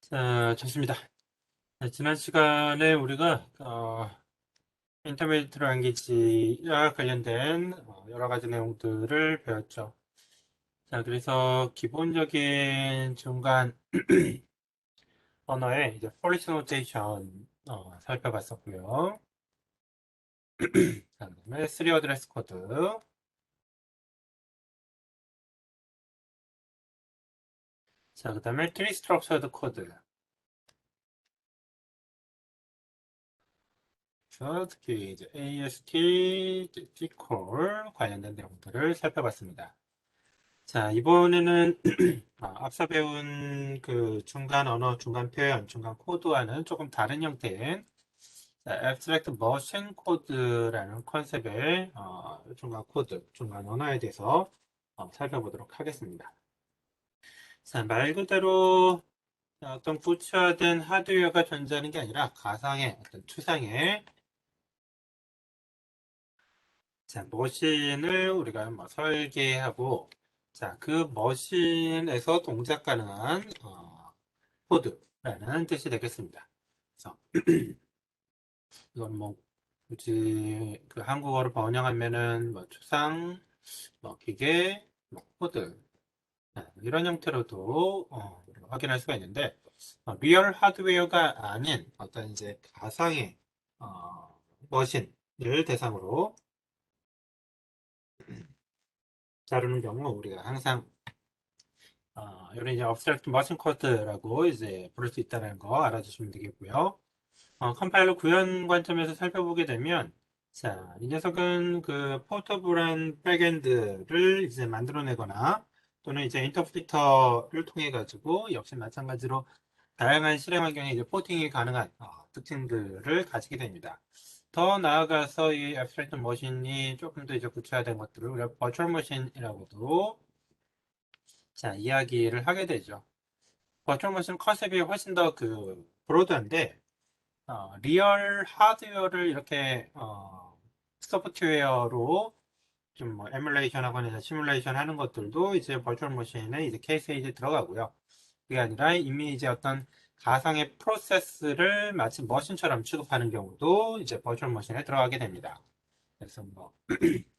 자, 좋습니다. 자, 지난 시간에 우리가 인터미디어트 랭귀지와 관련된 여러 가지 내용들을 배웠죠. 자, 그래서 기본적인 중간 언어의 이제 폴리시 노테이션 살펴봤었고요. 자, 그다음에 3 어드레스 코드. 자, 그다음에 3 스트럭처드 코드. 그래서 특히 이제 AST, T콜 관련된 내용들을 살펴봤습니다. 자, 이번에는 앞서 배운 그 중간 언어, 중간 표현, 중간 코드와는 조금 다른 형태의 Abstract Machine Code라는 컨셉의 중간 코드, 중간 언어에 대해서 살펴보도록 하겠습니다. 자, 말 그대로 어떤 구체화된 하드웨어가 존재하는 게 아니라 가상의 어떤 추상의 머신을 우리가 뭐 설계하고 그 머신에서 동작 가능한 코드라는 뜻이 되겠습니다. 그래서 이건 뭐 굳이 그 한국어로 번역하면은 뭐 추상, 뭐 기계, 뭐 코드 이런 형태로도 우리가 확인할 수가 있는데 리얼 하드웨어가 아닌 어떤 이제 가상의 머신을 대상으로 다루는 경우 우리가 항상 이런 이제 abstract machine code라고 이제 부를 수 있다는 거 알아주시면 되겠고요. 컴파일러 구현 관점에서 살펴보게 되면, 이 녀석은 그 포터블한 백엔드를 이제 만들어내거나 또는 이제 인터프리터를 통해 가지고 역시 마찬가지로 다양한 실행 환경에 이제 포팅이 가능한 특징들을 가지게 됩니다. 더 나아가서 이 abstract 머신이 조금 더 이제 구체화된 것들을 우리가 버추얼 머신이라고도 이야기를 하게 되죠. 버추얼 머신 컨셉이 훨씬 더 그 브로드한데 리얼 하드웨어를 이렇게 소프트웨어로 좀 뭐 에뮬레이션 하거나 시뮬레이션 하는 것들도 이제 버추얼 머신에 이제 케이스에 이제 들어가고요. 그게 아니라 이미 이제 어떤 가상의 프로세스를 마치 머신처럼 취급하는 경우도 이제 버추얼 머신에 들어가게 됩니다. 그래서 뭐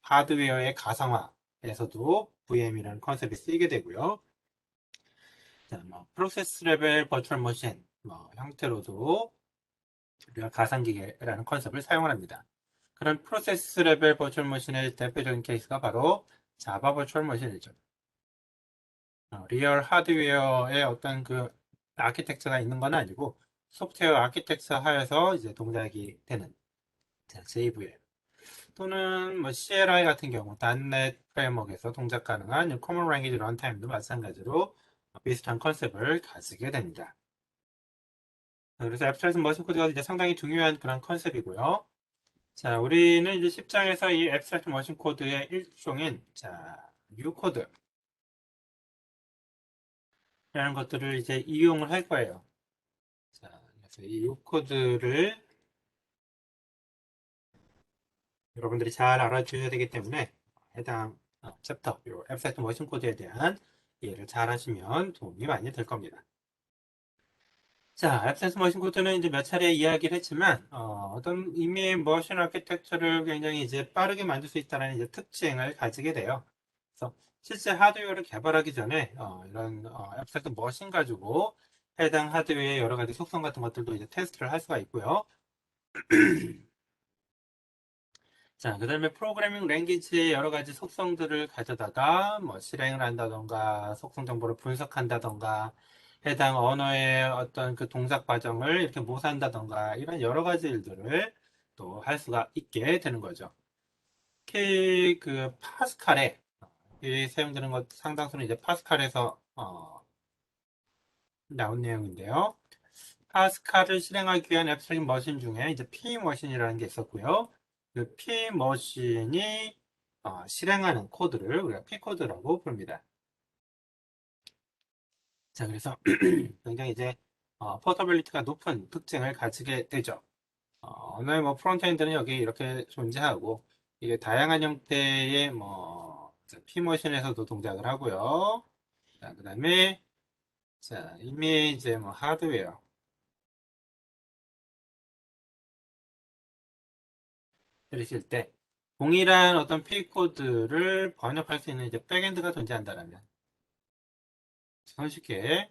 하드웨어의 가상화에서도 VM이라는 컨셉이 쓰이게 되고요. 뭐 프로세스 레벨 버추얼 머신 형태로도 우리가 가상기계라는 컨셉을 사용을 합니다. 그런 프로세스 레벨 버추얼 머신의 대표적인 케이스가 바로 자바 버추얼 머신이죠. 리얼 하드웨어의 어떤 그 아키텍처가 있는 건 아니고 소프트웨어 아키텍처 하에서 이제 동작이 되는 JVM 또는 뭐 CLI 같은 경우 .NET 프레임워크에서 동작 가능한 Common Language Runtime도 마찬가지로 비슷한 컨셉을 가지게 됩니다. 그래서 앱스트랙트 머신 코드가 이제 상당히 중요한 그런 컨셉이고요. 우리는 이제 10장에서 이 앱스트랙트 머신 코드의 일종인 U 코드라는 것들을 이제 이용을 할 거예요. 그래서 이 U 코드를 여러분들이 잘 알아주셔야 되기 때문에 해당 챕터, 이 앱스트랙트 머신 코드에 대한 이해를 잘 하시면 도움이 많이 될 겁니다. 앱스트랙트 머신 코드는 이제 몇 차례 이야기를 했지만 어떤 이미 머신 아키텍처를 굉장히 이제 빠르게 만들 수 있다는 이제 특징을 가지게 돼요. 그래서 실제 하드웨어를 개발하기 전에 이런 앱스트랙트 머신 가지고 해당 하드웨어의 여러 가지 속성 같은 것들도 이제 테스트를 할 수가 있고요. 그 다음에 프로그래밍 랭귀지의 여러 가지 속성들을 가져다가 뭐 실행을 한다던가 속성 정보를 분석한다던가 해당 언어의 어떤 그 동작 과정을 이렇게 모사한다던가 이런 여러 가지 일들을 또 할 수가 있게 되는 거죠. 특히 그 파스칼에 이 사용되는 것 상당수는 이제 파스칼에서 나온 내용인데요. 파스칼을 실행하기 위한 앱스트랙트 머신 중에 이제 P 머신이라는 게 있었고요. 그 P 머신이 실행하는 코드를 우리가 P 코드라고 부릅니다. 그래서 굉장히 이제 포터빌리티가 높은 특징을 가지게 되죠. 언어의 뭐 프론트엔드는 여기 이렇게 존재하고 이게 다양한 형태의 뭐 P 머신에서도 동작을 하고요. 그다음에 자, 이미지 뭐 하드웨어. 들으실 때 동일한 어떤 P 코드를 번역할 수 있는 이제 백엔드가 존재한다라면 손쉽게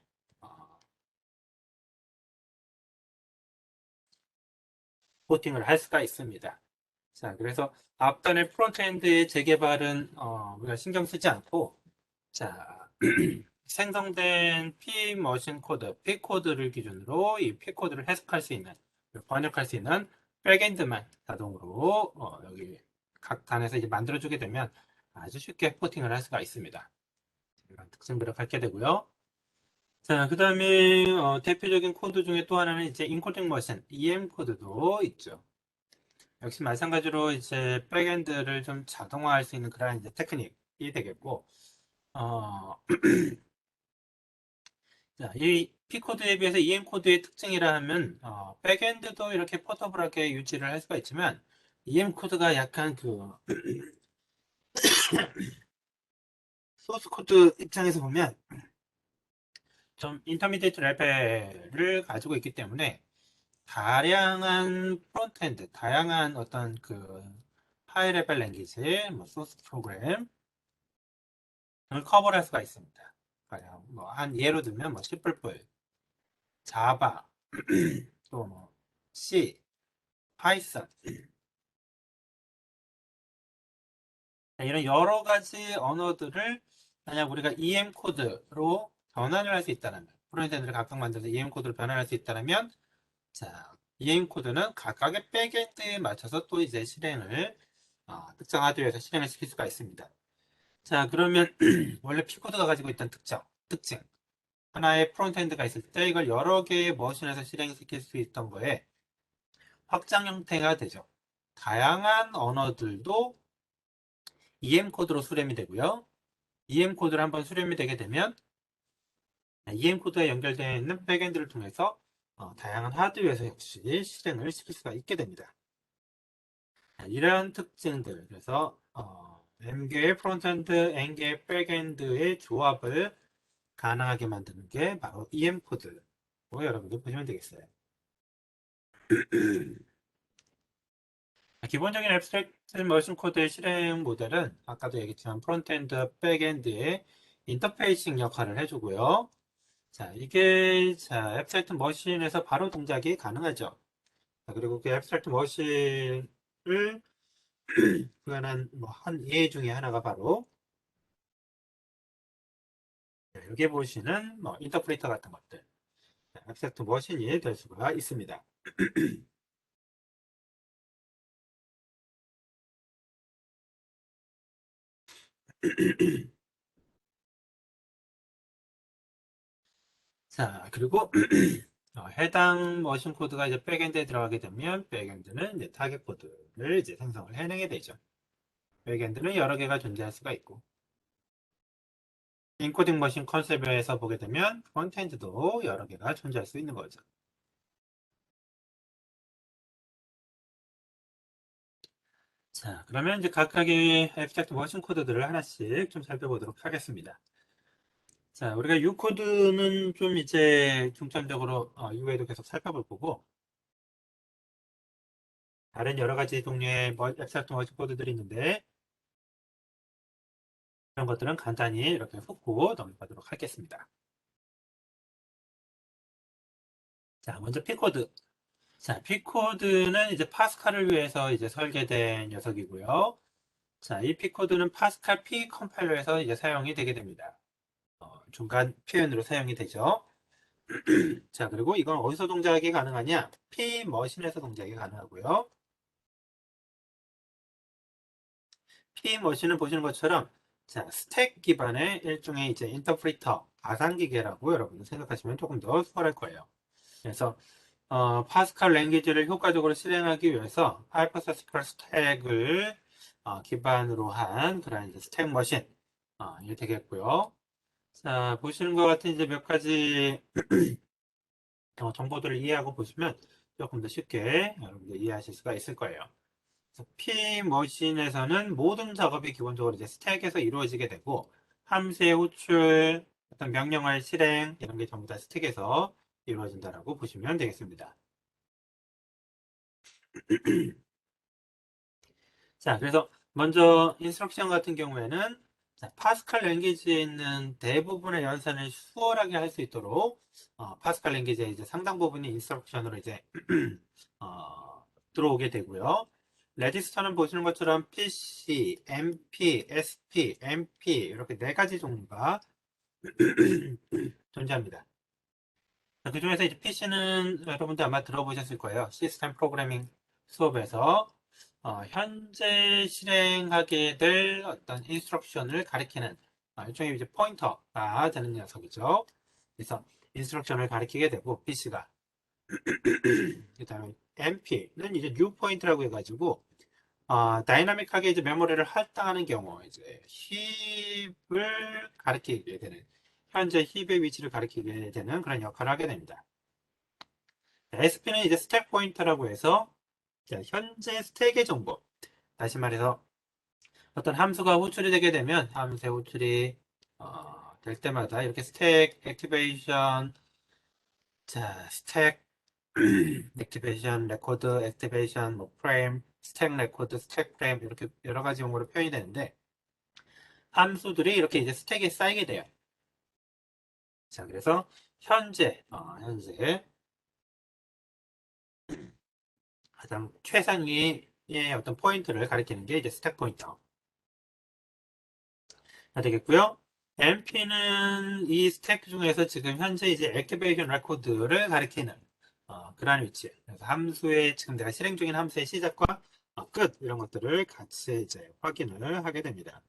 포팅을 할 수가 있습니다. 자, 그래서 앞단의 프론트엔드의 재개발은 우리가 신경 쓰지 않고 자, 생성된 P 머신 코드, P 코드를 기준으로 이 P 코드를 해석할 수 있는, 번역할 수 있는 백엔드만 자동으로 여기 각 단에서 이제 만들어주게 되면 아주 쉽게 포팅을 할 수가 있습니다. 이런 특징들을 갖게 되고요. 자, 그 다음에 대표적인 코드 중에 또 하나는 이제 인코딩 머신, EM 코드도 있죠. 역시 마찬가지로 이제 백엔드를 좀 자동화할 수 있는 그런 이제 테크닉이 되겠고, 어, 자, 이 P코드에 비해서 EM코드의 특징이라 하면, 백엔드도 이렇게 포터블하게 유지를 할 수가 있지만, EM코드가 약간 소스 코드 입장에서 보면, 좀 인터미디에이트 레벨을 가지고 있기 때문에, 다양한 프론트엔드, 다양한 어떤 하이 레벨 랭귀지, 뭐 소스 프로그램을 커버할 수가 있습니다. 한 예로 들면 뭐 C++, 자바, 또 뭐 C, 파이썬 이런 여러 가지 언어들을 만약 우리가 EM 코드로 변환을 할 수 있다면 프론트엔드를 각각 만들어서 EM 코드로 변환할 수 있다면 자, EM 코드는 각각의 백엔드에 맞춰서 또 이제 실행을 특정 하드웨어에서 실행을 시킬 수가 있습니다. 자, 그러면 원래 P 코드가 가지고 있던 특징 하나의 프론트엔드가 있을 때 이걸 여러 개의 머신에서 실행시킬 수 있던 거에 확장 형태가 되죠. 다양한 언어들도 EM 코드로 수렴이 되고요. EM 코드를 한번 수렴이 되게 되면 EM 코드에 연결되어 있는 백엔드를 통해서 다양한 하드웨어에서 역시 실행을 시킬 수가 있게 됩니다. 이런 특징들, 그래서 M개의 프론트엔드, N개의 백엔드의 조합을 가능하게 만드는 게 바로 EM 코드로 여러분들 보시면 되겠어요. 기본적인 앱스트랙트 머신 코드의 실행 모델은 아까도 얘기했지만 프론트엔드, 백엔드의 인터페이싱 역할을 해주고요. 자, 이게 앱스트랙트 머신에서 바로 동작이 가능하죠. 자, 그리고 그 앱스트랙트 머신을 구현한 한 예 중에 하나가 바로 여기 보시는 인터프리터 같은 것들 앱스트랙트 머신이 될 수가 있습니다. 자, 그리고 해당 머신 코드가 이제 백엔드에 들어가게 되면 백엔드는 이제 타겟 코드를 이제 생성을 해내게 되죠. 백엔드는 여러 개가 존재할 수가 있고 인코딩 머신 컨셉에서 보게 되면 프론트엔드도 여러 개가 존재할 수 있는 거죠. 자, 그러면 이제 각각의 앱스트랙트 머신 코드들을 하나씩 좀 살펴보도록 하겠습니다. 자, 우리가 U 코드는 좀 이제 중점적으로 이후에도 계속 살펴볼 거고 다른 여러 가지 종류의 앱스트랙트 머신 코드들이 있는데 이런 것들은 간단히 이렇게 훑고 넘어가도록 하겠습니다. 자, 먼저 P코드. 자, P코드는 이제 파스칼을 위해서 이제 설계된 녀석이고요. 자, 이 P코드는 파스칼 P 컴파일러에서 이제 사용이 되게 됩니다. 중간 표현으로 사용이 되죠. 자, 그리고 이건 어디서 동작이 가능하냐? P 머신에서 동작이 가능하고요. P 머신은 보시는 것처럼 자, 스택 기반의 일종의 이제 인터프리터, 가상기계라고 여러분 생각하시면 조금 더 수월할 거예요. 그래서 파스칼 랭귀지를 효과적으로 실행하기 위해서 하이퍼세스컬 스택을 기반으로 한 그런 이제 스택 머신 이게 되겠고요. 자, 보시는 것 같은 이제 몇 가지 정보들을 이해하고 보시면 조금 더 쉽게 여러분들 이해하실 수가 있을 거예요. P 머신에서는 모든 작업이 기본적으로 이제 스택에서 이루어지게 되고 함수의 호출, 어떤 명령어의 실행 이런 게 전부 다 스택에서 이루어진다라고 보시면 되겠습니다. 자, 그래서 먼저 인스트럭션 같은 경우에는 자, 파스칼 랭귀지에 있는 대부분의 연산을 수월하게 할 수 있도록 파스칼 랭귀지의 이제 상당 부분이 인스트럭션으로 이제 들어오게 되고요. 레지스터는 보시는 것처럼 PC, MP, SP, MP 이렇게 네 가지 종류가 존재합니다. 그 중에서 이제 PC는 여러분들 아마 들어보셨을 거예요. 시스템 프로그래밍 수업에서 현재 실행하게 될 어떤 인스트럭션을 가리키는 일종의 이제 포인터가 되는 녀석이죠. 그래서 인스트럭션을 가리키게 되고 PC가 그다음에 MP는 이제 뉴 포인트라고 해가지고 다이나믹하게 이제 메모리를 할당하는 경우 이제 힙을 가리키게 되는 현재 힙의 위치를 가리키게 되는 그런 역할을 하게 됩니다. SP는 이제 스택 포인터라고 해서 현재 스택의 정보, 다시 말해서 어떤 함수가 호출이 되게 되면 함수의 호출이 될 때마다 이렇게 스택 액티베이션, 자 스택 액티베이션 레코드, 액티베이션 뭐 프레임, 스택 레코드, 스택 프레임 이렇게 여러 가지 용어로 표현이 되는데 함수들이 이렇게 이제 스택에 쌓이게 돼요. 자 그래서 현재 가장 최상위의 어떤 포인트를 가리키는 게 이제 스택 포인터. 되겠고요. MP는 이 스택 중에서 지금 현재 이제 액티베이션 레코드를 가리키는 그러한 위치. 그래서 함수의 지금 내가 실행 중인 함수의 시작과 끝 이런 것들을 같이 이제 확인을 하게 됩니다.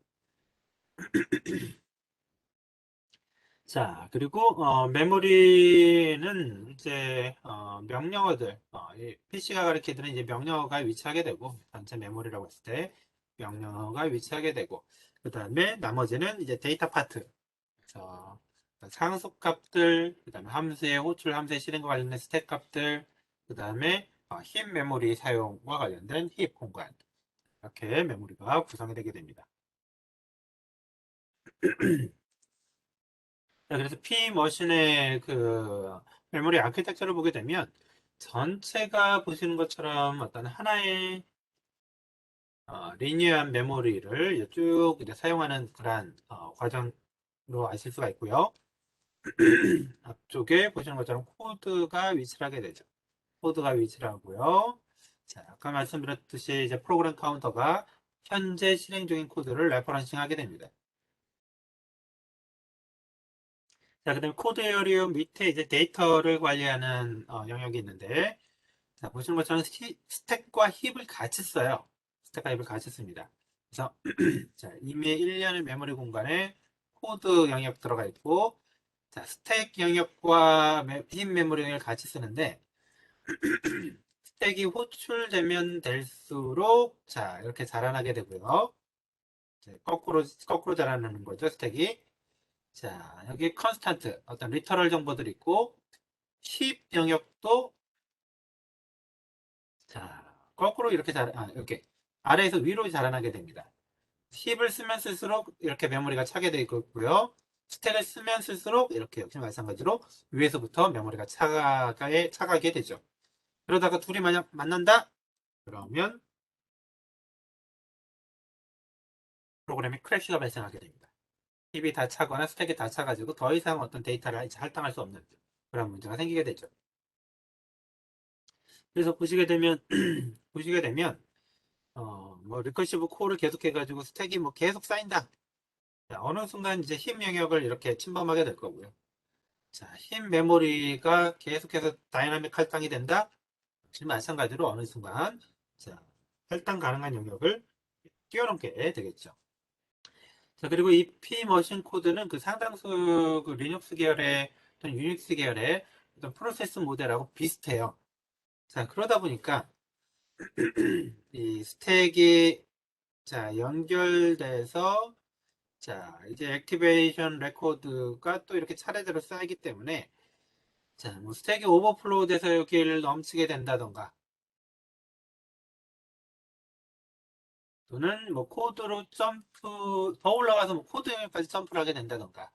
자, 그리고 메모리는 이제 명령어들, PC가 가리키는 이제 명령어가 위치하게 되고 전체 메모리라고 했을 때 명령어가 위치하게 되고 그 다음에 나머지는 이제 데이터 파트. 그래서 상수값들, 그 다음에 함수의 호출, 함수의 실행과 관련된 스택 값들, 그 다음에 힙 메모리 사용과 관련된 힙 공간 이렇게 메모리가 구성이 되게 됩니다. 자, 그래서 P머신의 그 메모리 아키텍처를 보게 되면 전체가 보시는 것처럼 어떤 하나의 리니어한 메모리를 쭉 사용하는 그러한 과정으로 아실 수가 있고요. 앞쪽에 보시는 것처럼 코드가 위치를 하게 되죠. 코드가 위치를 하고요. 자, 아까 말씀드렸듯이 이제 프로그램 카운터가 현재 실행 중인 코드를 레퍼런싱 하게 됩니다. 자, 그다음에 코드 에어리어 밑에 이제 데이터를 관리하는 영역이 있는데, 자, 보시는 것처럼 스택과 힙을 같이 써요. 스택과 힙을 같이 씁니다. 그래서 자, 이미 1년의 메모리 공간에 코드 영역 들어가 있고, 자, 스택 영역과 힙 메모리 영역을 같이 쓰는데, 스택이 호출되면 될수록 자, 이렇게 자라나게 되고요. 거꾸로 자라나는 거죠, 스택이. 자, 여기 컨스탄트, 어떤 리터럴 정보들이 있고, 힙 영역도, 자, 거꾸로 이렇게 이렇게 아래에서 위로 자라나게 됩니다. 힙을 쓰면 쓸수록 이렇게 메모리가 차게 되어 있고요. 스택을 쓰면 쓸수록 이렇게 역시 마찬가지로 위에서부터 메모리가 차가게 되죠. 그러다가 둘이 만약 만난다? 그러면 프로그램이 크래시가 발생하게 됩니다. 힙이 다 차거나 스택이 다 차가지고 더 이상 어떤 데이터를 이제 할당할 수 없는 그런 문제가 생기게 되죠. 그래서 보시게 되면 뭐 리커시브 콜을 계속해가지고 스택이 뭐 계속 쌓인다. 자, 어느 순간 이제 힙 영역을 이렇게 침범하게 될 거고요. 자, 힙 메모리가 계속해서 다이나믹 할당이 된다. 지금 마찬가지로 어느 순간 자, 할당 가능한 영역을 뛰어넘게 되겠죠. 자, 그리고 이 P 머신 코드는 그 상당수 그 리눅스 계열의 또는 유닉스 계열의 어떤 프로세스 모델하고 비슷해요. 자, 그러다 보니까 이 스택이 자, 연결돼서 자, 이제 액티베이션 레코드가 또 이렇게 차례대로 쌓이기 때문에 자, 뭐 스택이 오버플로우 돼서 여기를 넘치게 된다던가 또는 뭐 코드로 점프 더 올라가서 뭐 코드 영역까지 점프를 하게 된다던가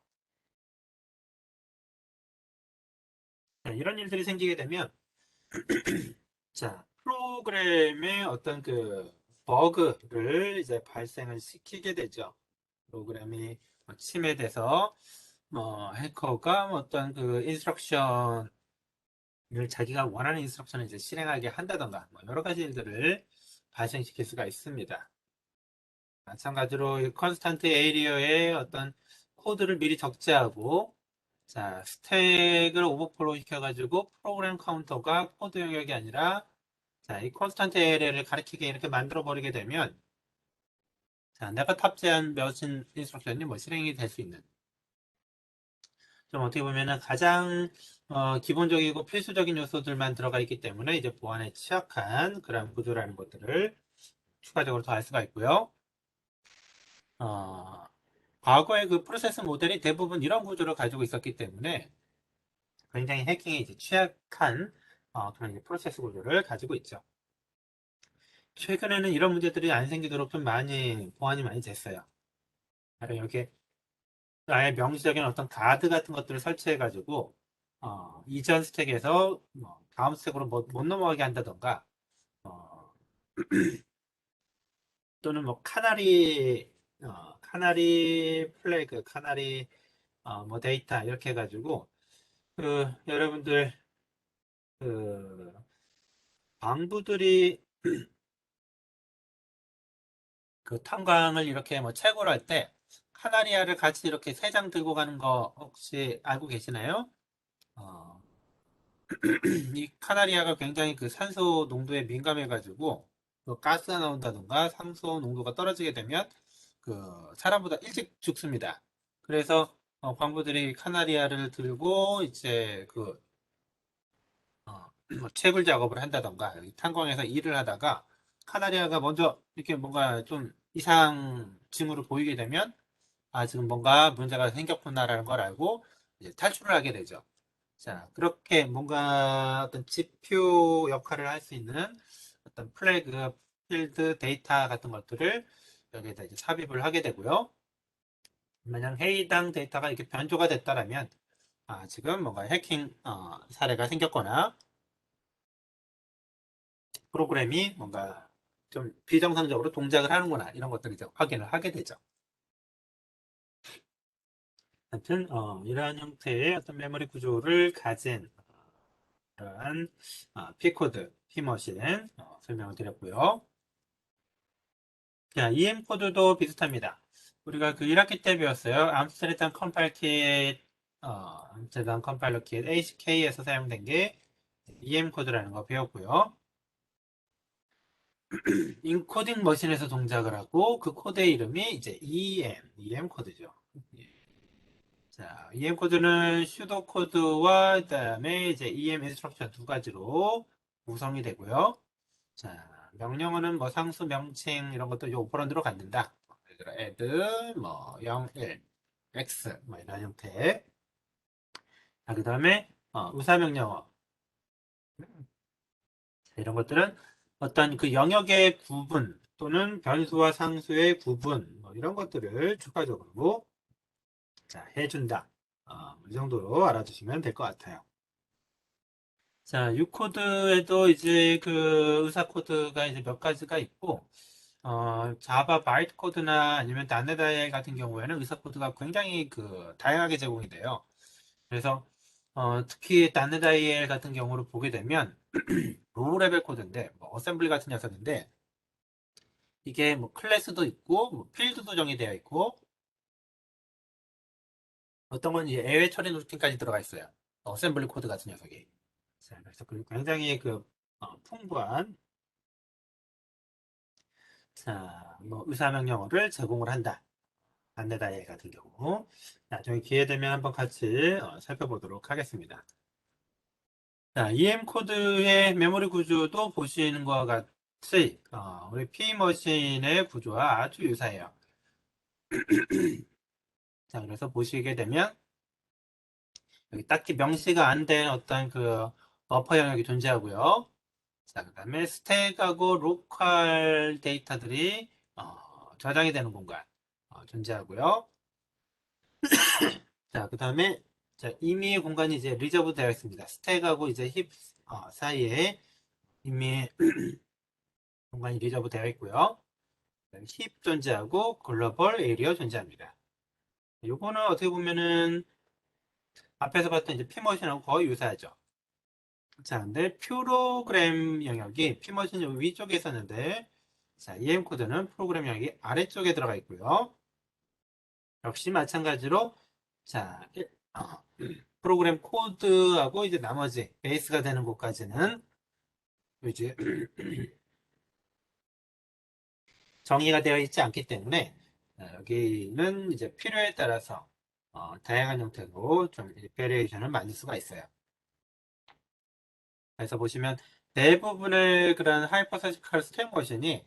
자, 이런 일들이 생기게 되면 자, 프로그램의 어떤 그 버그를 이제 발생을 시키게 되죠. 프로그램이 침해돼서 해커가 어떤 그 인스트럭션을 자기가 원하는 인스트럭션을 이제 실행하게 한다던가 여러 가지 일들을 발생시킬 수가 있습니다. 마찬가지로 컨스탄트 에이리어의 어떤 코드를 미리 적재하고 자, 스택을 오버플로우 시켜가지고 프로그램 카운터가 코드 영역이 아니라 자, 이 컨스탄트 에이리어를 가리키게 이렇게 만들어 버리게 되면 자, 내가 탑재한 머신 인스트럭션이 실행이 될 수 있는 좀 어떻게 보면은 가장 기본적이고 필수적인 요소들만 들어가 있기 때문에 이제 보안에 취약한 그런 구조라는 것들을 추가적으로 더 알 수가 있고요. 어, 과거의 그 프로세스 모델이 대부분 이런 구조를 가지고 있었기 때문에 굉장히 해킹에 이제 취약한 그런 이제 프로세스 구조를 가지고 있죠. 최근에는 이런 문제들이 안 생기도록 좀 많이 보완이 많이 됐어요. 바로 이렇게 아예 명시적인 어떤 가드 같은 것들을 설치해가지고 이전 스택에서 다음 스택으로 못 넘어가게 한다던가 어, 또는 카나리 플래그, 카나리 데이터 이렇게 해가지고 그 여러분들 그 방부들이 그 탄광을 이렇게 채굴할 때 카나리아를 같이 이렇게 3장 들고 가는 거 혹시 알고 계시나요? 어, 이 카나리아가 굉장히 그 산소 농도에 민감해가지고 그 가스가 나온다든가 산소 농도가 떨어지게 되면 그 사람보다 일찍 죽습니다. 그래서 광부들이 카나리아를 들고 이제 그 채굴 작업을 한다던가 탄광에서 일을 하다가 카나리아가 먼저 이렇게 뭔가 좀 이상 징후를 보이게 되면 지금 뭔가 문제가 생겼구나라는 걸 알고 이제 탈출을 하게 되죠. 자, 그렇게 뭔가 어떤 지표 역할을 할 수 있는 어떤 플래그, 필드, 데이터 같은 것들을 여기에다 이제 삽입을 하게 되고요. 만약 해당 데이터가 이렇게 변조가 됐다라면, 지금 뭔가 해킹 사례가 생겼거나 프로그램이 뭔가 좀 비정상적으로 동작을 하는구나 이런 것들을 이제 확인을 하게 되죠. 아무튼 이러한 형태의 어떤 메모리 구조를 가진 이러한 P코드, P머신 설명을 드렸고요. 자, EM 코드도 비슷합니다. 우리가 그 1학기 때 배웠어요. 암스테르단 컴파일 킷, 암스테르단 컴파일러 킷 ACK에서 사용된 게 EM 코드라는 거 배웠고요. 인코딩 머신에서 동작을 하고 그 코드의 이름이 이제 EM 코드죠. 자, EM 코드는 슈도 코드와 그다음에 이제 EM 인스트럭션 두 가지로 구성이 되고요. 자, 명령어는 상수, 명칭 이런 것도 이 오퍼런드로 갖는다. 예를 들어 add 0, 1, x 이런 형태. 자, 그다음에 의사 명령어 이런 것들은 어떤 그 영역의 구분 또는 변수와 상수의 구분 이런 것들을 추가적으로 자, 해준다. 이 정도로 알아두시면 될 것 같아요. 자, 유코드에도 이제 그 의사 코드가 이제 몇 가지가 있고, 자바 바이트 코드나 아니면 단네다이 같은 경우에는 의사 코드가 굉장히 그 다양하게 제공이 돼요. 그래서 특히 단네다이엘 같은 경우를 보게 되면 로우 레벨 코드인데, 어셈블리 같은 녀석인데 이게 클래스도 있고, 필드도 정의되어 있고, 어떤 건 이제 예외 처리 루틴까지 들어가 있어요. 어셈블리 코드 같은 녀석이. 자, 그래서 굉장히 그 풍부한 자, 의사 명령어를 제공을 한다. 안내다에 같은 경우. 나중에 기회 되면 한번 같이 살펴보도록 하겠습니다. 자, EM 코드의 메모리 구조도 보시는 것과 같이 우리 P머신의 구조와 아주 유사해요. 자, 그래서 보시게 되면 여기 딱히 명시가 안 된 어떤 그 버퍼 영역이 존재하고요. 자, 그 다음에 스택하고 로컬 데이터들이 저장이 되는 공간 존재하고요. 자, 그 다음에 자, 임의의 공간이 이제 리저브 되어 있습니다. 스택하고 이제 힙 사이에 임의의 공간이 리저브 되어 있고요. 힙 존재하고 글로벌 에리어 존재합니다. 요거는 어떻게 보면은 앞에서 봤던 이제 피머신하고 거의 유사하죠. 자, 근데 프로그램 영역이 피머신 위쪽에 있었는데, 자, EM 코드는 프로그램 영역이 아래쪽에 들어가 있고요. 역시 마찬가지로, 자, 프로그램 코드하고 이제 나머지 베이스가 되는 곳까지는 이제 정의가 되어 있지 않기 때문에 여기는 이제 필요에 따라서 다양한 형태로 좀 베리에이션을 만들 수가 있어요. 그래서 보시면 대부분의 그런 하이퍼서지컬 스택 머신이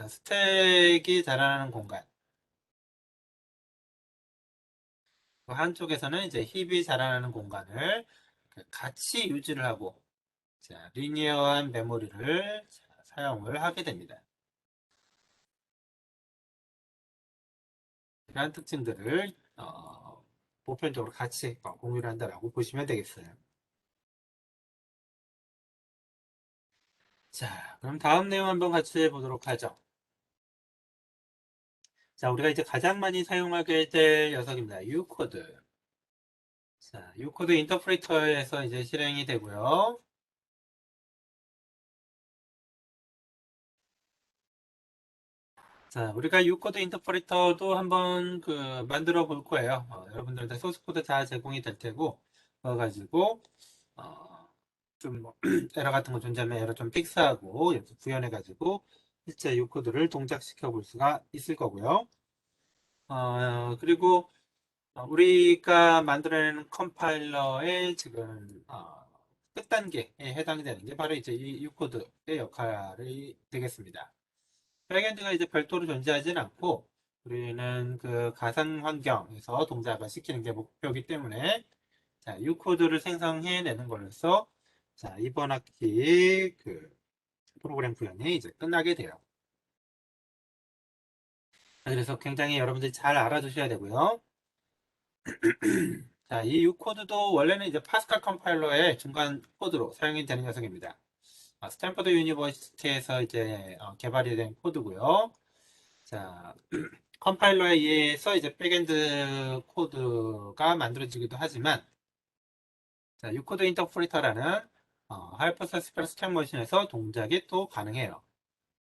스택이 자라나는 공간, 그 한쪽에서는 이제 힙이 자라나는 공간을 같이 유지를 하고 자, 리니어한 메모리를 사용을 하게 됩니다. 이러한 특징들을 보편적으로 같이 공유를 한다라고 보시면 되겠어요. 자, 그럼 다음 내용 한번 같이 해보도록 하죠. 자, 우리가 이제 가장 많이 사용하게 될 녀석입니다. U코드. 자, U코드 인터프리터에서 이제 실행이 되고요. 자, 우리가 U코드 인터프리터도 한번 만들어 볼 거예요. 여러분들한테 소스 코드 다 제공이 될 테고, 그거 가지고, 좀 에러 같은 거 존재하면 에러 좀 픽스하고, 이렇게 구현해 가지고, 실제 U코드를 동작시켜 볼 수가 있을 거고요. 그리고, 우리가 만들어내는 컴파일러의 지금, 끝 단계에 해당이 되는 게 바로 이제 이 U코드의 역할이 되겠습니다. 백엔드가 이제 별도로 존재하지는 않고 우리는 그 가상 환경에서 동작을 시키는 게 목표이기 때문에 자, U 코드를 생성해내는 걸로써 자, 이번 학기 프로그램 구현이 이제 끝나게 돼요. 그래서 굉장히 여러분들이 잘 알아두셔야 되고요. 자, 이 U 코드도 원래는 이제 파스칼 컴파일러의 중간 코드로 사용이 되는 녀석입니다. 스탠퍼드 유니버시티에서 이제 개발이 된 코드고요. 자, 컴파일러에 의해서 이제 백엔드 코드가 만들어지기도 하지만 자, 유코드 인터프리터라는 하이퍼서스펠 스택 머신에서 동작이 또 가능해요.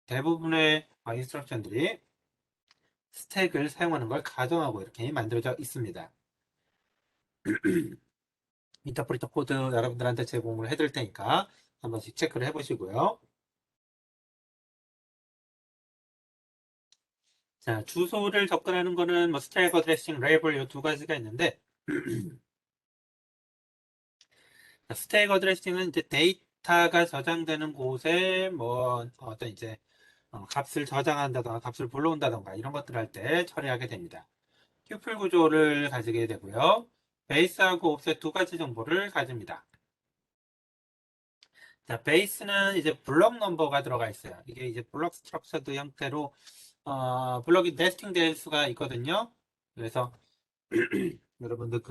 대부분의 인스트럭션들이 스택을 사용하는 걸 가정하고 이렇게 만들어져 있습니다. 인터프리터 코드 여러분들한테 제공을 해드릴 테니까 한 번씩 체크를 해보시고요. 자, 주소를 접근하는 거는 뭐 스택 어드레싱, 레이블 이 두 가지가 있는데 스택 어드레싱은 이제 데이터가 저장되는 곳에 뭐 어떤 이제 값을 저장한다던가 값을 불러온다던가 이런 것들 할 때 처리하게 됩니다. 튜플 구조를 가지게 되고요. 베이스하고 옵셋 두 가지 정보를 가집니다. 자, 베이스는 이제 블럭 넘버가 들어가 있어요. 이게 이제 블럭 스트럭처드 형태로 블럭이 네스팅 될 수가 있거든요. 그래서 여러분들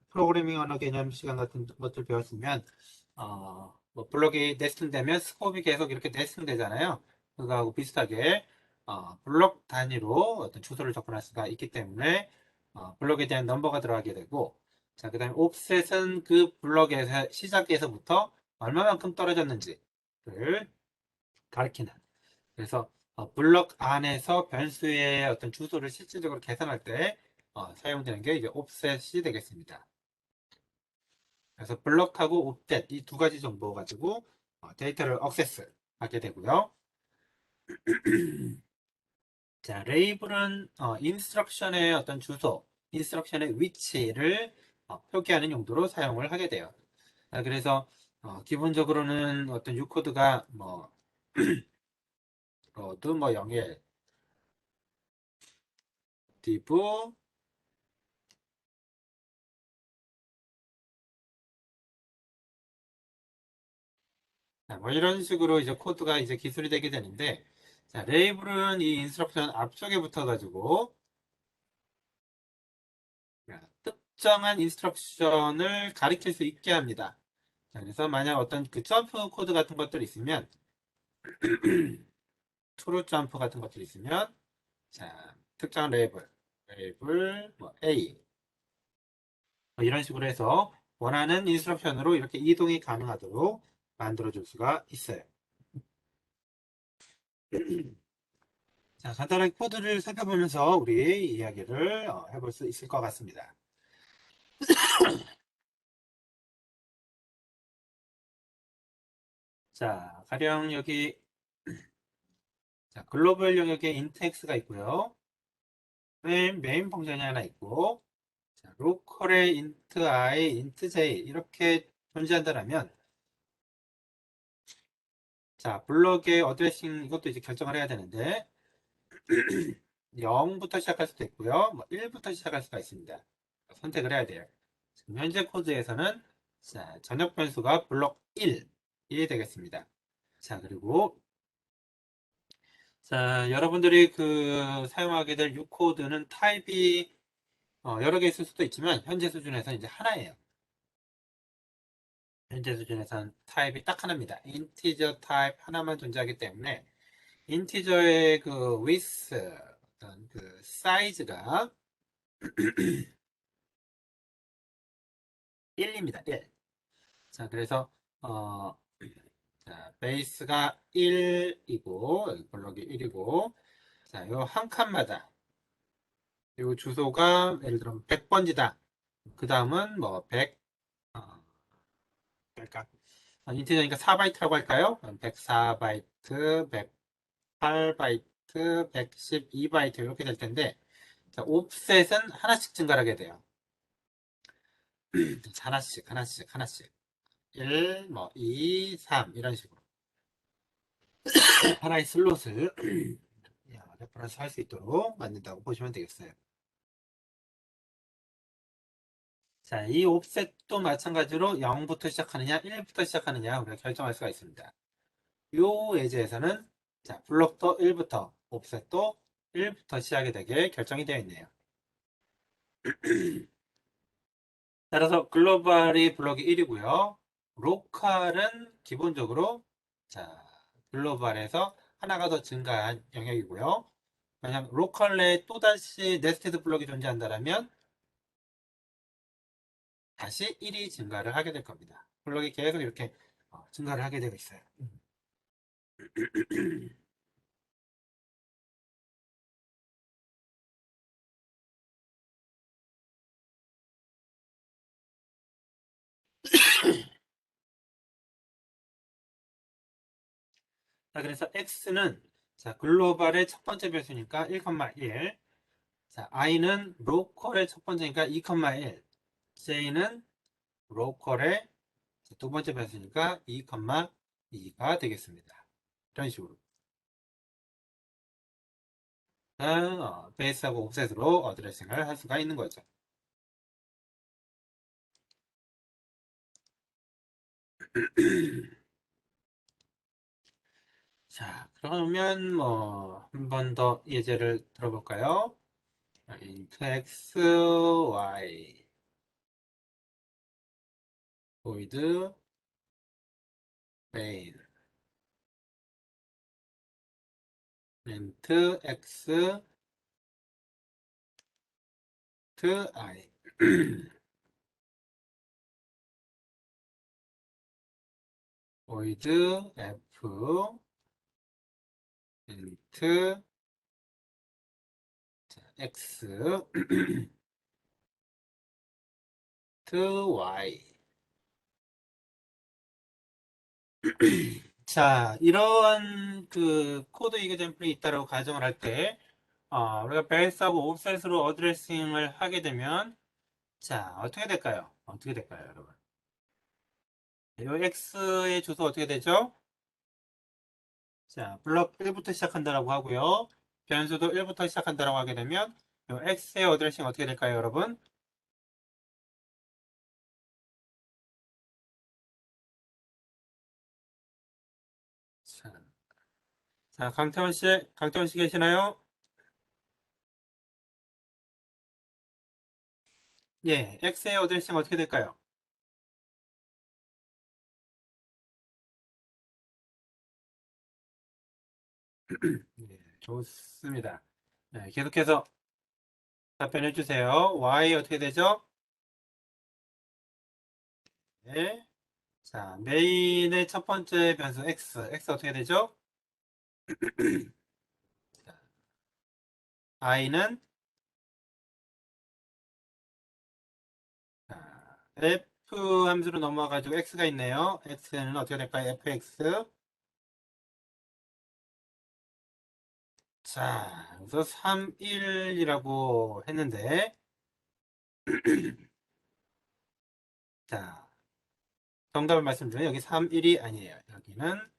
프로그래밍 언어 개념 시간 같은 것들 배웠으면 뭐 블럭이 네스팅 되면 스코업이 계속 이렇게 네스팅 되잖아요. 그거하고 비슷하게 블럭 단위로 어떤 주소를 접근할 수가 있기 때문에 블럭에 대한 넘버가 들어가게 되고 자, 그다음에 옵셋은 그 블럭에서 시작에서부터 얼마만큼 떨어졌는지를 가리키는 그래서 블럭 안에서 변수의 어떤 주소를 실질적으로 계산할 때 사용되는 게 이제 옵셋이 되겠습니다. 그래서 블럭하고 옵셋 이 두 가지 정보 가지고 데이터를 액세스 하게 되고요. 자, 레이블은 인스트럭션의 어떤 주소, 인스트럭션의 위치를 표기하는 용도로 사용을 하게 돼요. 그래서 기본적으로는 어떤 유코드가 뭐 로드 뭐 01, div 뭐 이런 식으로 이제 코드가 이제 기술이 되게 되는데 자, 레이블은 이 인스트럭션 앞쪽에 붙어 가지고 특정한 인스트럭션을 가리킬 수 있게 합니다. 자, 그래서 만약 어떤 그 점프 코드 같은 것들이 있으면 트루 점프 같은 것들이 있으면 자, 특정한 레이블 뭐 A 뭐 이런 식으로 해서 원하는 인스트럭션으로 이렇게 이동이 가능하도록 만들어 줄 수가 있어요. 자, 간단하게 코드를 살펴보면서 우리 이야기를 해볼 수 있을 것 같습니다. 자, 가령 여기 자, 글로벌 영역에 intX가 있고요. 메인 펑션이 하나 있고 자, 로컬에 int i, int j 이렇게 존재한다면 자, 블럭의 어드레싱 이것도 이제 결정을 해야 되는데 0부터 시작할 수도 있고요. 뭐 1부터 시작할 수가 있습니다. 선택을 해야 돼요. 지금 현재 코드에서는 자, 전역 변수가 블럭 1이 되겠습니다. 자, 그리고 자, 여러분들이 그 사용하게 될 U코드는 타입이 여러 개 있을 수도 있지만 현재 수준에서 이제 하나예요. 현재 수준에서는 타입이 딱 하나입니다. 인티저 타입 하나만 존재하기 때문에 인티저의 그 width 어떤 그 사이즈가 1입니다. 1. 자, 그래서 자, 베이스가 1이고 블럭이 1이고 자, 요 한 칸마다 요 주소가 예를 들어 100번지다. 그 다음은 뭐 100, 그러니까 인티저니까 4바이트라고 할까요? 104바이트, 108바이트, 112바이트 이렇게 될 텐데 자, 옵셋은 하나씩 증가하게 돼요. 하나씩 1, 뭐 2, 3 이런 식으로 하나의 슬롯을 레퍼런스 할 수 있도록 만든다고 보시면 되겠어요. 자, 이 옵셋도 마찬가지로 0부터 시작하느냐 1부터 시작하느냐 우리가 결정할 수가 있습니다. 요 예제에서는 자, 블록도 1부터 옵셋도 1부터 시작이 되게 결정이 되어 있네요. 따라서 글로벌이 블록이 1이고요. 로컬은 기본적으로 자, 글로벌에서 하나가 더 증가한 영역이고요. 만약 로컬 내에 또다시 네스티드 블록이 존재한다면 다시 1이 증가를 하게 될 겁니다. 블록이 계속 이렇게 증가를 하게 되고 있어요. 자, 그래서 x는 자, 글로벌의 첫 번째 변수니까 1,1. 자, i는 로컬의 첫 번째니까 2,1. j는 로컬의 두 번째 변수니까 2,2가 되겠습니다. 이런 식으로. 베이스하고 옵셋으로 어드레싱을 할 수가 있는 거죠. 자, 그러면 뭐 한 번 더 예제를 들어볼까요? int x, y void main int x to I void f int x to y. 자, 이러한 그 코드 이그젬플이 있다고 가정을 할 때, 우리가 베이스하고 옵셋으로 어드레싱을 하게 되면, 자, 어떻게 될까요? 어떻게 될까요, 여러분? 이 x의 주소 어떻게 되죠? 자, 블럭 1부터 시작한다라고 하고요. 변수도 1부터 시작한다라고 하게 되면, 이 x의 어드레싱 어떻게 될까요, 여러분? 자, 자, 강태원 씨 계시나요? 예, x의 어드레싱 어떻게 될까요? 예, 좋습니다. 네, 계속해서 답변해 주세요. y 어떻게 되죠? 네. 자, 메인의 첫 번째 변수 x 어떻게 되죠? i는 f 함수로 넘어가지고 x가 있네요. x는 어떻게 될까요? fx. 자, 그래서 3, 1이라고 했는데, 자, 정답을 말씀드리면 여기 3, 1이 아니에요. 여기는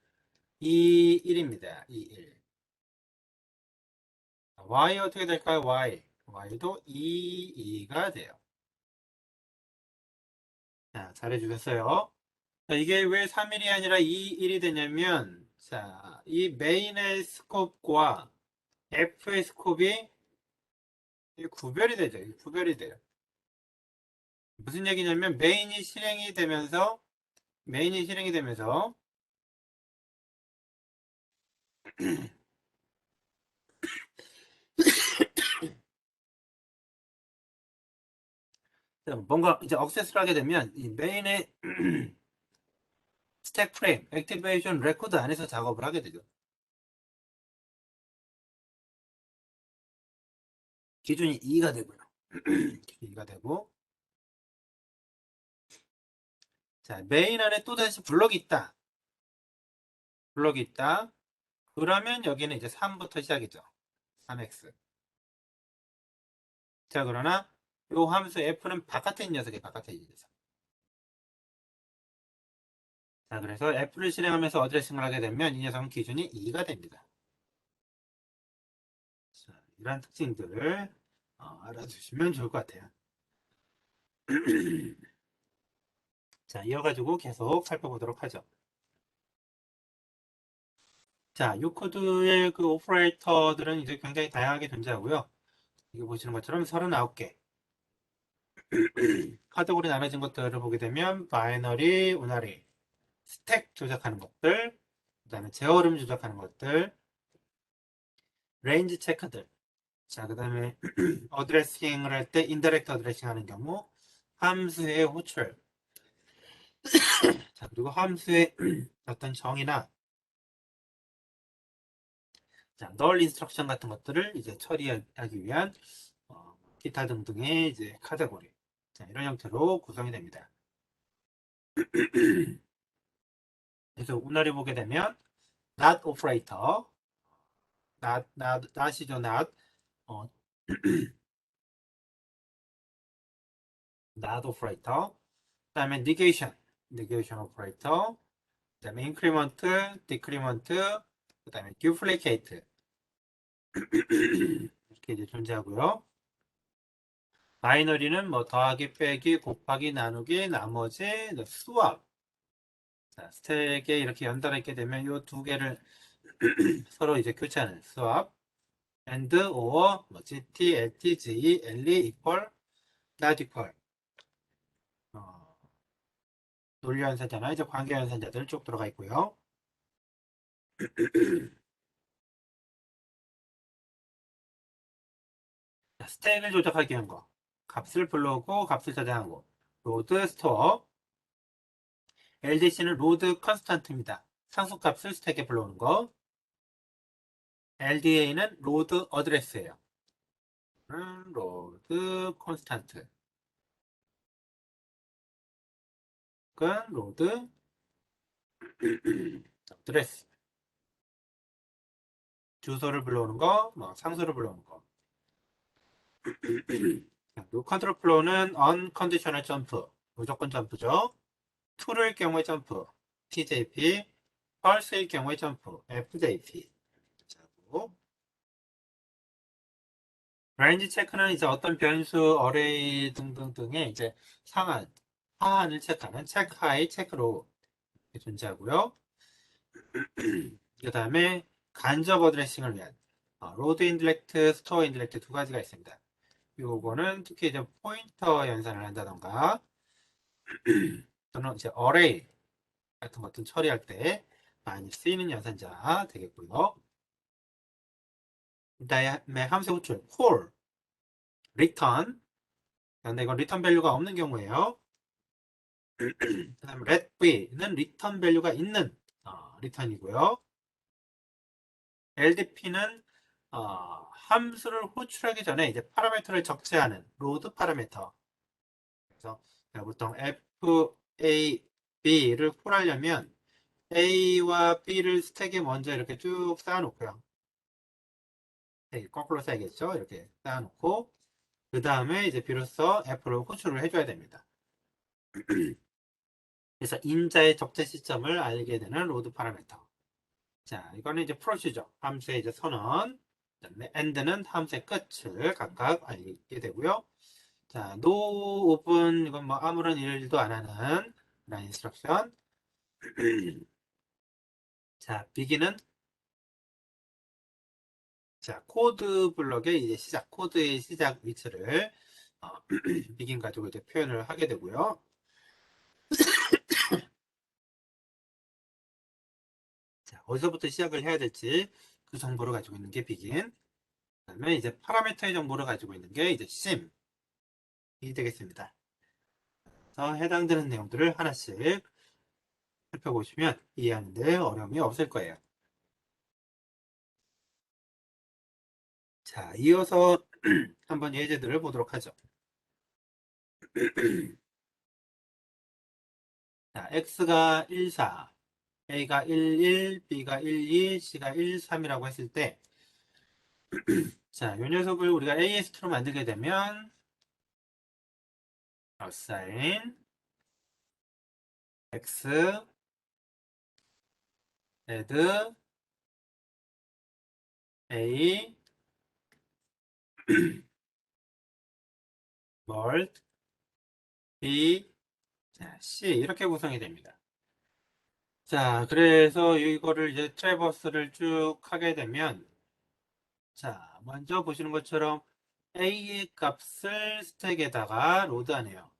2, 1입니다. 2, 1. y 어떻게 될까요? y도 2, 2가 돼요. 자, 잘해주셨어요. 자, 이게 왜 3일이 아니라 2일이 되냐면, 자, 이 메인의 스코프와 F의 스코프이 구별이 되죠. 구별이 돼요. 무슨 얘기냐면, 메인이 실행이 되면서, 뭔가 이제 억세스를 하게 되면, 이 메인의 스택 프레임, 액티베이션 레코드 안에서 작업을 하게 되죠. 기준이 2가 되고요. 기준이 2가 되고, 자, 메인 안에 또다시 블럭이 있다. 블럭이 있다. 그러면 여기는 이제 3부터 시작이죠. 3x. 자, 그러나 요 함수 f는 바깥에 있는 녀석이 바깥에 있는 녀석. 자, 그래서 f를 실행하면서 어드레싱을 하게 되면 이 녀석은 기준이 2가 됩니다. 자, 이러한 특징들을 알아두시면 좋을 것 같아요. 자, 이어가지고 계속 살펴보도록 하죠. 자, 이 코드의 그 오퍼레이터들은 이제 굉장히 다양하게 존재하고요. 이거 보시는 것처럼 39개. 카테고리 나눠진 것들을 보게 되면 바이너리, 우나리, 스택 조작하는 것들, 그 다음에 제어름 조작하는 것들, 레인지 체크들. 자, 그 다음에 어드레싱을 할 때 인더렉트 어드레싱 하는 경우, 함수의 호출. 자, 그리고 함수의 어떤 정의나, 자, 널 인스트럭션 같은 것들을 이제 처리하기 위한 기타 등등의 이제 카테고리. 자, 이런 형태로 구성이 됩니다. 그래서 운하를 보게 되면 not operator, not이죠, not. 어, not operator. 그 다음에 negation operator. 그 다음에 increment, decrement, 그 다음에 duplicate. 이렇게 이제 존재하고요. 바이너리는 뭐 더하기, 빼기, 곱하기, 나누기, 나머지, 수압. 자, 스택에 이렇게 연달아 있게 되면 이 두 개를 서로 이제 교체하는 수압. and, or, 뭐 gt, lt, ge, le, equal, not equal. 어, 논리연산자나 이제 관계연산자들 쭉 들어가 있고요. 자, 스택을 조작하기 위한 거. 값을 불러오고 값을 저장하고. 로드 스토어. LDC는 로드 컨스탄트입니다. 상수값을 스택에 불러오는 거. LDA는 로드 어드레스예요. 로드 컨스탄트. 그건 로드 어드레스. 주소를 불러오는 거, 뭐 상수를 불러오는 거. 요 컨트롤 플로우는 unconditional 점프. 무조건 점프죠. true일 경우에 점프. TJP. false일 경우에 점프. FJP. 자고. range 체크는 이제 어떤 변수, 어레이 등등등의 이제 상한, 하한을 체크하는 체크 하이, 체크 로우 존재하고요. 그 다음에 간접 어드레싱을 위한 로드 인딜렉트, 스토어 인딜렉트 두 가지가 있습니다. 요거는 특히 이제 포인터 연산을 한다던가 또는 이제 어레이 같은 것들 처리할 때 많이 쓰이는 연산자 되겠고요. 그다음에 함수 호출 call, return. 근데 이건 return 밸류가 없는 경우에요. 그다음에 let be는 return 밸류가 있는 return이고요. LDP는 함수를 호출하기 전에 이제 파라미터를 적재하는 로드 파라미터. 그래서 보통 F, A, B를 콜하려면 A와 B를 스택에 먼저 이렇게 쭉 쌓아놓고요. 거꾸로 쌓야겠죠? 이렇게 쌓아놓고 그 다음에 이제 비로소 F를 호출을 해줘야 됩니다. 그래서 인자의 적재 시점을 알게 되는 로드 파라미터. 자, 이거는 이제 프로시저, 함수의 이제 선언, 그다음에 end는 함수의 끝을 각각 알게 되고요. 자, no open 이건 뭐 아무런 일도 안 하는 라인 인스트럭션. 자, begin은 자, 코드 블럭의 이제 시작, 코드의 시작 위치를 begin 가지고 이제 표현을 하게 되고요. 자, 어디서부터 시작을 해야 될지 그 정보를 가지고 있는 게 begin. 그다음에 이제 파라미터의 정보를 가지고 있는 게 이제 sim이 되겠습니다. 그래서 해당되는 내용들을 하나씩 살펴보시면 이해하는데 어려움이 없을 거예요. 자, 이어서 한번 예제들을 보도록 하죠. 자, x가 1, 4, a가 1, 1, b가 1, 2, c가 1, 3이라고 했을 때 자, 이 녀석을 우리가 AST로 만들게 되면 assign x add a mult b 자, c 이렇게 구성이 됩니다. 자, 그래서 이거를 이제 트래버스를 쭉 하게 되면 자, 먼저 보시는 것처럼 A의 값을 스택에다가 로드하네요.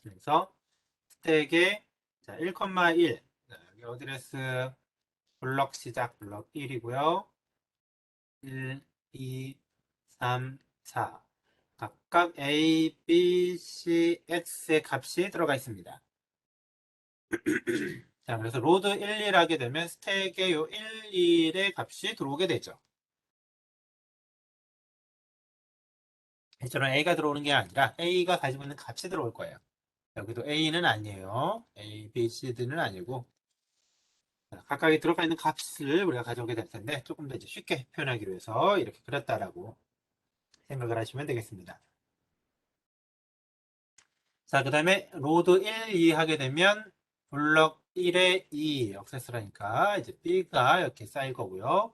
그래서 스택에 자, 1,1 여기 어드레스 블럭 시작 블럭 1이고요. 1, 2, 3, 4 각각 A, B, C, X의 값이 들어가 있습니다. 자, 그래서 로드 1, 1 하게 되면 스택에 요 1, 1의 값이 들어오게 되죠. 이처럼 A가 들어오는 게 아니라 A가 가지고 있는 값이 들어올 거예요. 여기도 A는 아니에요. A, B, C, D는 아니고 각각에 들어가 있는 값을 우리가 가져오게 될 텐데 조금 더 이제 쉽게 표현하기 위해서 이렇게 그렸다라고 생각을 하시면 되겠습니다. 자, 그 다음에 로드 1, 2 하게 되면 블럭 1에 2 액세스라니까 이제 B가 이렇게 쌓일 거고요.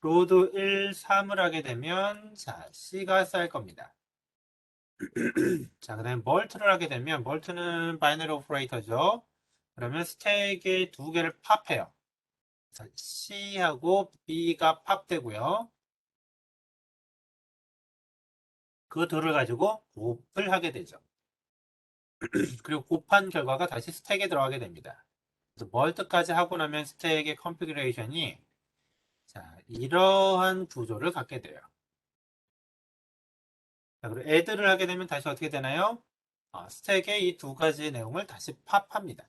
로드 1, 3을 하게 되면 자, C가 쌓일 겁니다. 자, 그 다음에 멀트를 하게 되면 멀트는 바이너리 오퍼레이터죠. 그러면 스택에 두 개를 팝해요. C하고 B가 팝되고요. 그 둘을 가지고 곱을 하게 되죠. 그리고 곱한 결과가 다시 스택에 들어가게 됩니다. 그래서 멀트까지 하고 나면 스택의 컨피그레이션이 자, 이러한 구조를 갖게 돼요. 자, 그리고 add를 하게 되면 다시 어떻게 되나요? 스택에 이 두 가지 내용을 다시 팝합니다.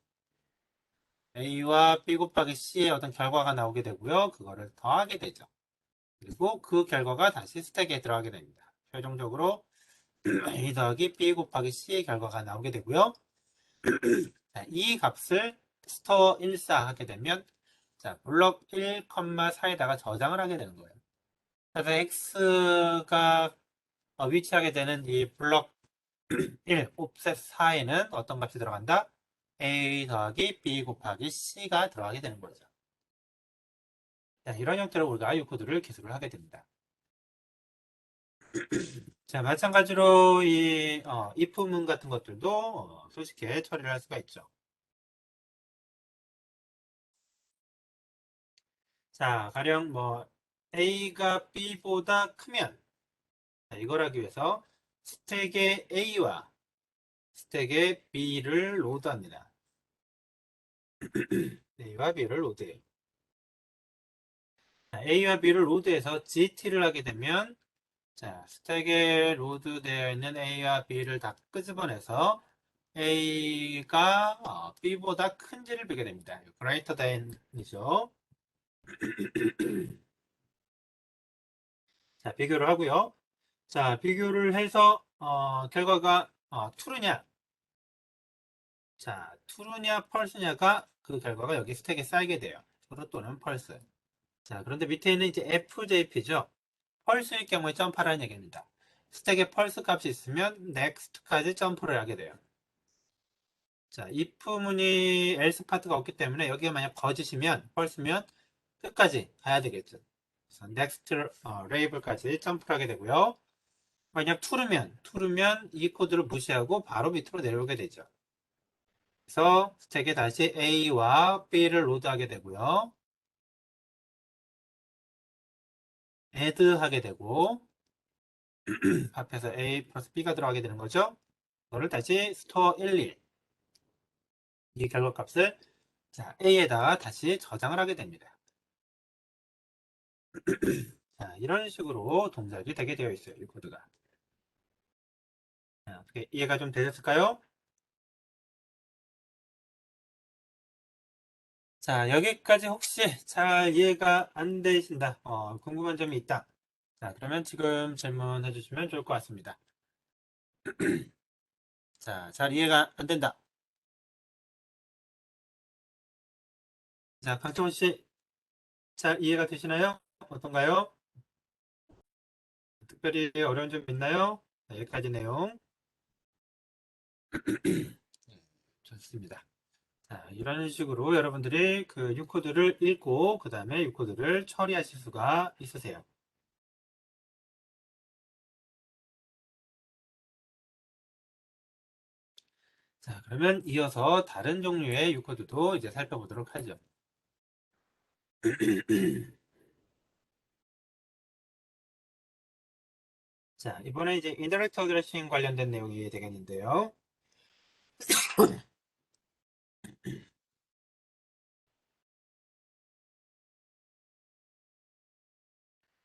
A와 B 곱하기 C의 어떤 결과가 나오게 되고요. 그거를 더하게 되죠. 그리고 그 결과가 다시 스택에 들어가게 됩니다. 최종적으로 A 더하기 B 곱하기 C의 결과가 나오게 되고요. 자, 이 값을 스토어 14 하게 되면 자, 블럭 1,4에다가 저장을 하게 되는 거예요. 그래서 x가 위치하게 되는 이 블럭 1, 옵셋 4에는 어떤 값이 들어간다? a 더하기 b 곱하기 c가 들어가게 되는 거죠. 자, 이런 형태로 우리가 i 코드를 기술을 하게 됩니다. 자, 마찬가지로 이 if문 같은 것들도 손쉽게 처리를 할 수가 있죠. 자, 가령 뭐 a가 b보다 크면 자, 이걸 하기 위해서 스택의 A와 스택의 B를 로드합니다. A와 B를 로드해요. 자, A와 B를 로드해서 GT를 하게 되면 자, 스택에 로드되어 있는 A와 B를 다 끄집어내서 A가 B보다 큰지를 보게 됩니다. greater than이죠. 자, 비교를 하고요. 자, 비교를 해서 결과가 true냐, 자, true냐, false냐가 그 결과가 여기 스택에 쌓이게 돼요. true 또는 false. 자, 그런데 밑에 있는 이제 FJP죠. false일 경우에 점프하라는 얘기입니다. 스택에 false 값이 있으면 next까지 점프를 하게 돼요. 자, if문이 else 파트가 없기 때문에 여기가 만약 거짓이면 false면 끝까지 가야 되겠죠. 그래서 next label까지 점프를 하게 되고요. 만약 true면 이 코드를 무시하고 바로 밑으로 내려오게 되죠. 그래서 스택에 다시 A와 B를 로드하게 되고요. add 하게 되고 앞에서 A 플러스 B가 들어가게 되는 거죠. 그거를 다시 store 11 이 결과값을 자, A에다 다시 저장을 하게 됩니다. 자, 이런 식으로 동작이 되게 되어 있어요. 이 코드가. 자, 어떻게 이해가 좀 되셨을까요? 자, 여기까지 혹시 잘 이해가 안 되신다. 궁금한 점이 있다. 자, 그러면 지금 질문해 주시면 좋을 것 같습니다. 자, 잘 이해가 안 된다. 자, 강태원 씨, 잘 이해가 되시나요? 어떤가요? 특별히 어려운 점 있나요? 자, 여기까지 내용. 좋습니다. 자, 이런 식으로 여러분들이 그 U코드를 읽고 그 다음에 U코드를 처리하실 수가 있으세요. 자, 그러면 이어서 다른 종류의 U코드도 이제 살펴보도록 하죠. 자, 이번에 이제 인더렉트 어드레싱 관련된 내용이 되겠는데요.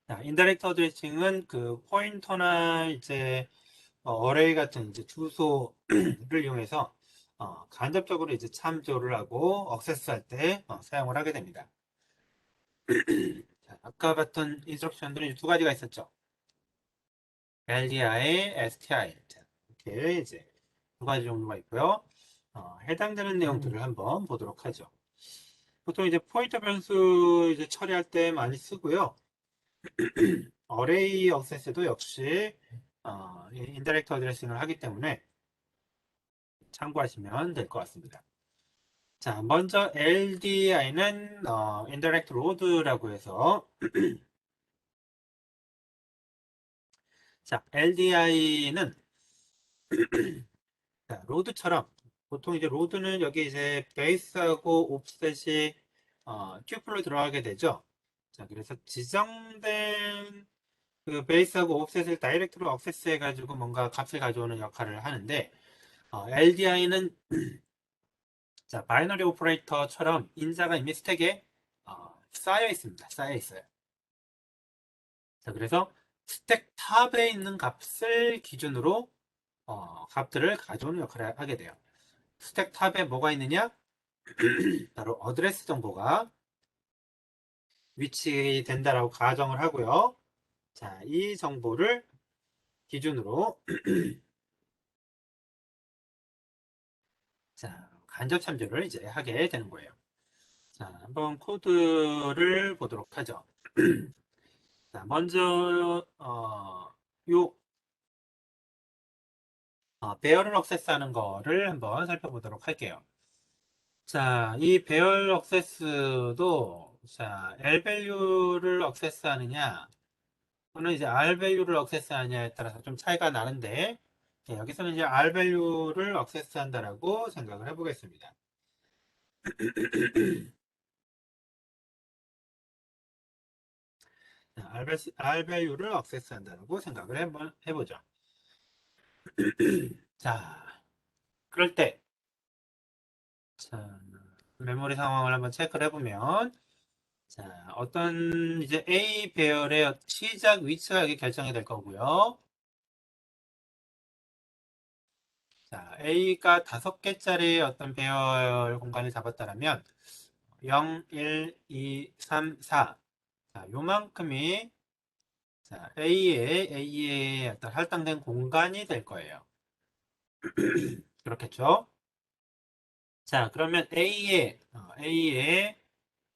자, 인더렉트 어드레싱은 그 포인터나 이제 어레이 같은 이제 주소를 이용해서 간접적으로 이제 참조를 하고 억세스할 때 사용을 하게 됩니다. 자, 아까 봤던 인스트럭션들은 두 가지가 있었죠. LDI, STI 이렇게 이제 두 가지 종류가 있고요. 해당되는 내용들을 한번 보도록 하죠. 보통 이제 포인터 변수 이제 처리할 때 많이 쓰고요. 어레이 억세스도 역시 인다이렉트 어드레싱을 하기 때문에 참고하시면 될 것 같습니다. 자, 먼저 LDI는 인다이렉트 로드라고 해서 자, LDI는 자, 로드처럼 보통 이제 로드는 여기 이제 베이스하고 옵셋이 튜플로 들어가게 되죠. 자, 그래서 지정된 그 베이스하고 옵셋을 다이렉트로 억세스 해가지고 뭔가 값을 가져오는 역할을 하는데 LDI는 자, 바이너리 오퍼레이터처럼 인자가 이미 스택에 쌓여 있습니다. 쌓여 있어요. 자, 그래서 스택 탑에 있는 값을 기준으로 값들을 가져오는 역할을 하게 돼요. 스택 탑에 뭐가 있느냐? 바로 어드레스 정보가 위치된다라고 가정을 하고요. 자, 이 정보를 기준으로 자, 간접 참조를 이제 하게 되는 거예요. 자, 한번 코드를 보도록 하죠. 자, 먼저 요 배열을 억세스하는 거를 한번 살펴보도록 할게요. 자, 이 배열 억세스도 자, L 밸류를 억세스하느냐 또는 이제 R 밸류를 억세스하느냐에 따라서 좀 차이가 나는데 여기서는 이제 R 밸류를 억세스한다라고 생각을 해보겠습니다. R 밸류를 액세스한다고 생각을 한번 해보죠. 자, 그럴 때, 자, 메모리 상황을 한번 체크를 해보면, 자, 어떤 이제 A 배열의 시작 위치가 여기 결정이 될 거고요. 자, A가 5개짜리 어떤 배열 공간을 잡았다면 0, 1, 2, 3, 4. 자, 요만큼이 자, A의 어떤 할당된 공간이 될 거예요. 그렇겠죠? 자, 그러면 A의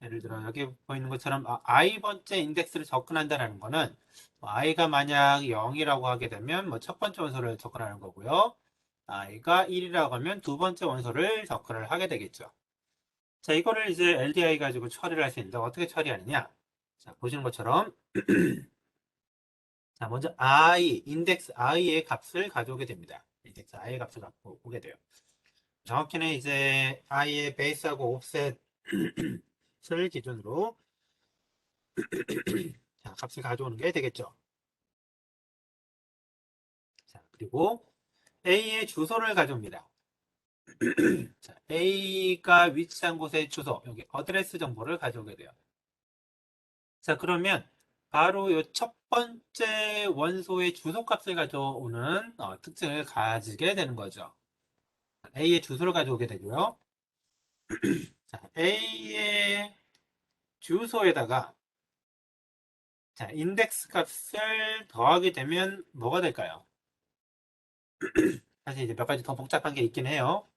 예를 들어 여기 보이는 것처럼 i번째 인덱스를 접근한다는 거는 i가 만약 0이라고 하게 되면 뭐 첫 번째 원소를 접근하는 거고요. i가 1이라고 하면 두 번째 원소를 접근을 하게 되겠죠. 자, 이거를 이제 LDI 가지고 처리를 할 수 있는데 어떻게 처리하느냐? 자, 보시는 것처럼 자, 먼저 인덱스 i의 값을 가져오게 됩니다. 인덱스 i의 값을 갖고 오게 돼요. 정확히는 이제 i의 베이스하고 옵셋을 기준으로 자, 값을 가져오는 게 되겠죠. 자, 그리고 A의 주소를 가져옵니다. 자, A가 위치한 곳의 주소, 여기 어드레스 정보를 가져오게 돼요. 자, 그러면 바로 이 첫 번째 원소의 주소값을 가져오는 특징을 가지게 되는 거죠. A의 주소를 가져오게 되고요. 자, A의 주소에다가 자, 인덱스 값을 더하게 되면 뭐가 될까요? 사실 이제 몇 가지 더 복잡한 게 있긴 해요.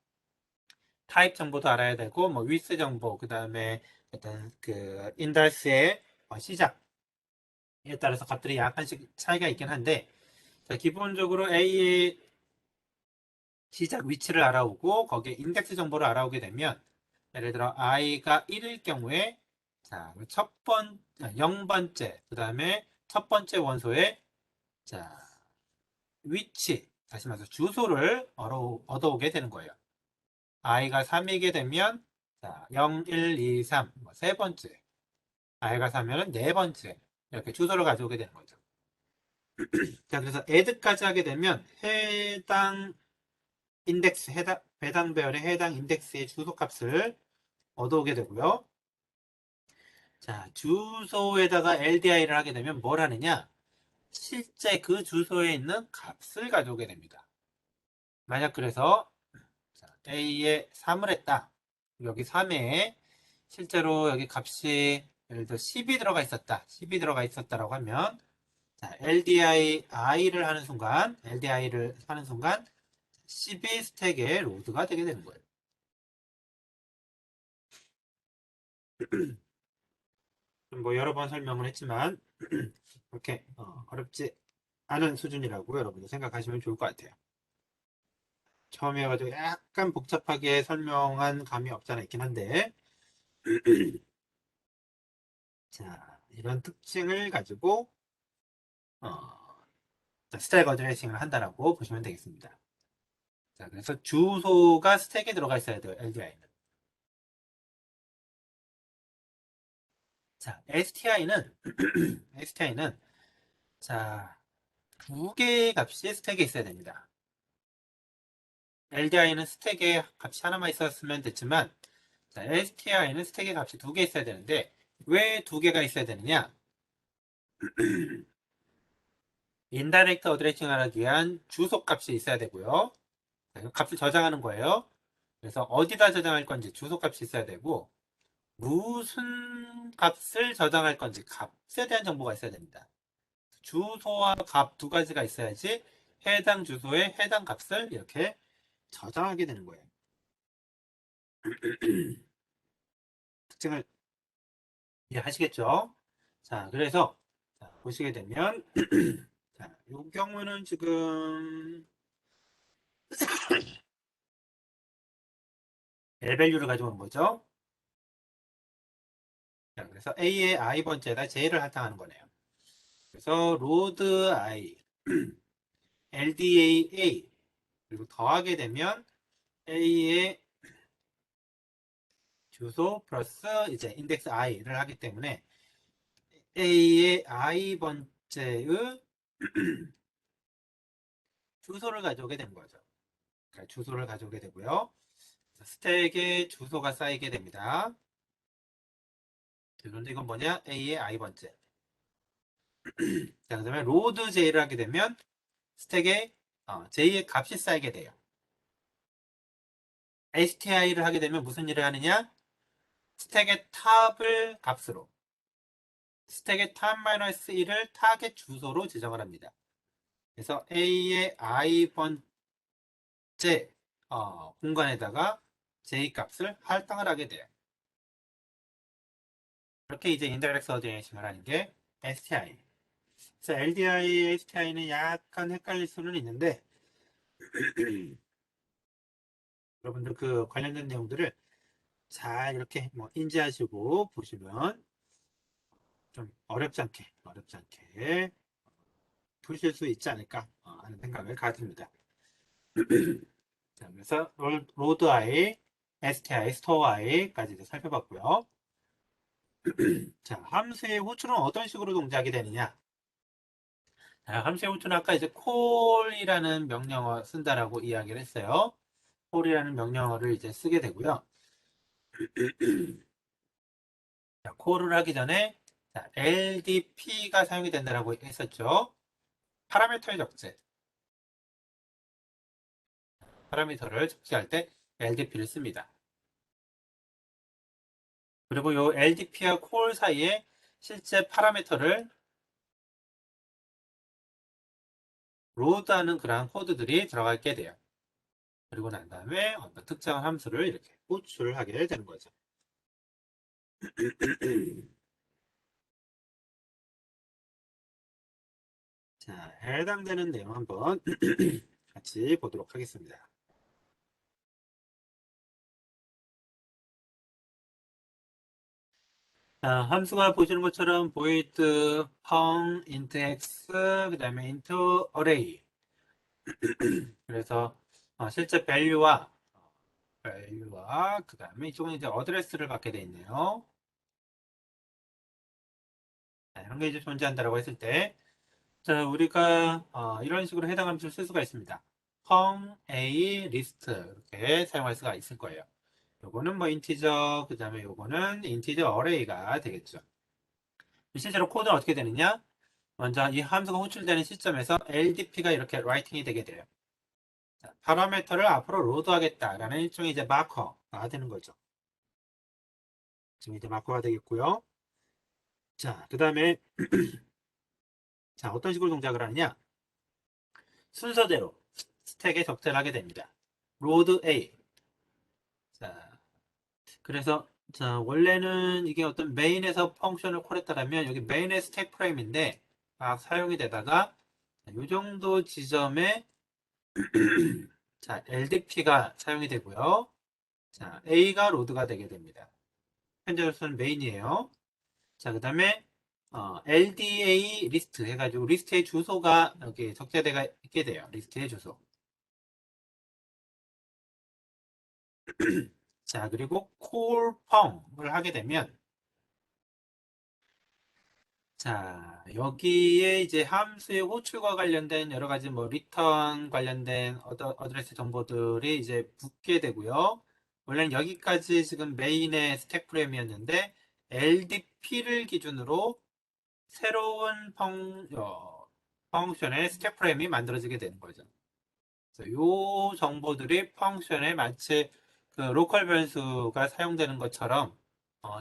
타입 정보도 알아야 되고, 뭐, 위스 정보, 그 다음에 일단 그 인달스의 시작에 따라서 값들이 약간씩 차이가 있긴 한데, 자, 기본적으로 A의 시작 위치를 알아오고, 거기에 인덱스 정보를 알아오게 되면, 예를 들어 i가 1일 경우에, 자, 0번째, 그 다음에 첫 번째 원소의, 자, 위치, 다시 말해서 주소를 얻어오게 되는 거예요. i가 3이게 되면 자, 0, 1, 2, 3, 세 번째. i가 3이면 네 번째. 이렇게 주소를 가져오게 되는 거죠. 자, 그래서 add까지 하게 되면 해당 인덱스, 배당 배열의 해당 인덱스의 주소 값을 얻어오게 되고요. 자, 주소에다가 LDI를 하게 되면 뭘 하느냐? 실제 그 주소에 있는 값을 가져오게 됩니다. 만약 그래서 A에 3을 했다. 여기 3에 실제로 여기 값이 예를 들어 10이 들어가 있었다. 10이 들어가 있었다라고 하면 자, LDI를 하는 순간 12 스택의 로드가 되게 되는 거예요. 뭐 여러 번 설명을 했지만 그렇게 어렵지 않은 수준이라고 여러분들 생각하시면 좋을 것 같아요. 처음에 가지고 약간 복잡하게 설명한 감이 없잖아 있긴 한데 자, 이런 특징을 가지고 어, 스택 어드레싱을 한다라고 보시면 되겠습니다. 자, 그래서 주소가 스택에 들어가 있어야 돼요, LDI는. 자, STI는 자, 두 개의 값이 스택에 있어야 됩니다. LDI는 스택에 값이 하나만 있었으면 됐지만 자, STI는 스택의 값이 두 개 있어야 되는데 왜 두 개가 있어야 되느냐? 인다이렉트 어드레싱을 하기 위한 주소 값이 있어야 되고요. 자, 값을 저장하는 거예요. 그래서 어디다 저장할 건지 주소 값이 있어야 되고 무슨 값을 저장할 건지 값에 대한 정보가 있어야 됩니다. 주소와 값 두 가지가 있어야지 해당 주소에 해당 값을 이렇게 저장하게 되는 거예요. 특징을 이해하시겠죠? 자, 그래서 자, 보시게 되면 자, 이 경우는 지금 L밸류를 가져오는 거죠. 자, 그래서 A의 i번째에다 J를 할당하는 거네요. 그래서 로드 I, LDA A 그리고 더하게 되면 A의 주소 플러스 이제 인덱스 i를 하기 때문에 A의 i번째의 주소를 가져오게 된 거죠. 그러니까 주소를 가져오게 되고요. 스택에 주소가 쌓이게 됩니다. 그런데 이건 뭐냐? A의 i번째. 자, 그 다음에 로드 J를 하게 되면 스택에 J의 값이 쌓이게 돼요. STI를 하게 되면 무슨 일을 하느냐? 스택의 탑을 값으로, 스택의 탑-1을 타겟 주소로 지정을 합니다. 그래서 A의 i번째 공간에다가 J 값을 할당을 하게 돼요. 이렇게 이제 인다이렉트 어디에이션을 하는 게 STI. 그래서 LDI, STI는 약간 헷갈릴 수는 있는데 여러분들 그 관련된 내용들을 잘 이렇게 뭐 인지하시고 보시면 좀 어렵지 않게 보실 수 있지 않을까 하는 생각을 가집니다. 자, 그래서 로드 I, STI, 스토어 I까지 살펴봤고요. 자, 함수의 호출은 어떤 식으로 동작이 되느냐? 자, 함수의 호출은 아까 이제 call이라는 명령어 쓴다라고 이야기를 했어요. call이라는 명령어를 이제 쓰게 되고요. 자, call을 하기 전에 자, LDP가 사용이 된다라고 했었죠. 파라미터의 적재. 파라미터를 적재할 때 LDP를 씁니다. 그리고 이 LDP와 call 사이에 실제 파라미터를 로드하는 그러한 코드들이 들어가게 돼요. 그리고 난 다음에 어떤 특정한 함수를 이렇게 호출하게 되는 거죠. 자, 해당되는 내용 한번 같이 보도록 하겠습니다. 자, 함수가 보시는 것처럼 void pong int x 그 다음에 int array 그래서 실제 value와 그 다음에 이쪽은 이제 어드레스를 받게 돼 있네요. 자, 이런 게 이제 존재한다라고 했을 때 자, 우리가 이런 식으로 해당 함수를 쓸 수가 있습니다. pong a list 이렇게 사용할 수가 있을 거예요. 요거는 뭐 인티저 그 다음에 요거는 인티저 어레이가 되겠죠. 실제로 코드는 어떻게 되느냐? 먼저 이 함수가 호출되는 시점에서 LDP가 이렇게 라이팅이 되게 돼요. 자, 파라미터를 앞으로 로드하겠다라는 일종의 이제 마커가 되는 거죠. 지금 이제 마커가 되겠고요. 자, 그 다음에 자, 어떤 식으로 동작을 하느냐? 순서대로 스택에 적재를 하게 됩니다. 로드 A. 자, 그래서 자, 원래는 이게 어떤 메인에서 펑션을 콜했다라면 여기 메인의 스택 프레임인데 막 사용이 되다가 이 정도 지점에 자, LDP가 사용이 되고요. 자, A가 로드가 되게 됩니다. 현재로서는 메인이에요. 자, 그 다음에 LDA 리스트 해가지고 리스트의 주소가 여기 적재되어 있게 돼요. 리스트의 주소. 자, 그리고 콜펑을 하게 되면 자, 여기에 이제 함수의 호출과 관련된 여러 가지 뭐 리턴 관련된 어드레스 정보들이 이제 붙게 되고요. 원래는 여기까지 지금 메인의 스택 프레임이었는데 LDP를 기준으로 새로운 펑션의 스택 프레임이 만들어지게 되는 거죠. 그래서 이 정보들이 펑션에 마치 그 로컬 변수가 사용되는 것처럼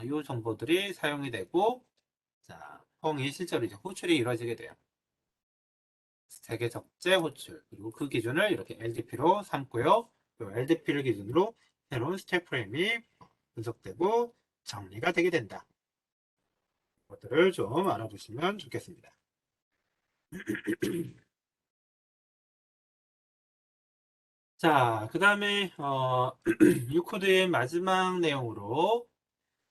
이 정보들이 사용이 되고 자, 펑이 실제로 이제 호출이 이루어지게 돼요. 스택의 적재 호출 그리고 그 기준을 이렇게 LDP로 삼고요. LDP를 기준으로 새로운 스택 프레임이 분석되고 정리가 되게 된다. 것들을 좀 알아두시면 좋겠습니다. 자, 그 다음에 유코드의 마지막 내용으로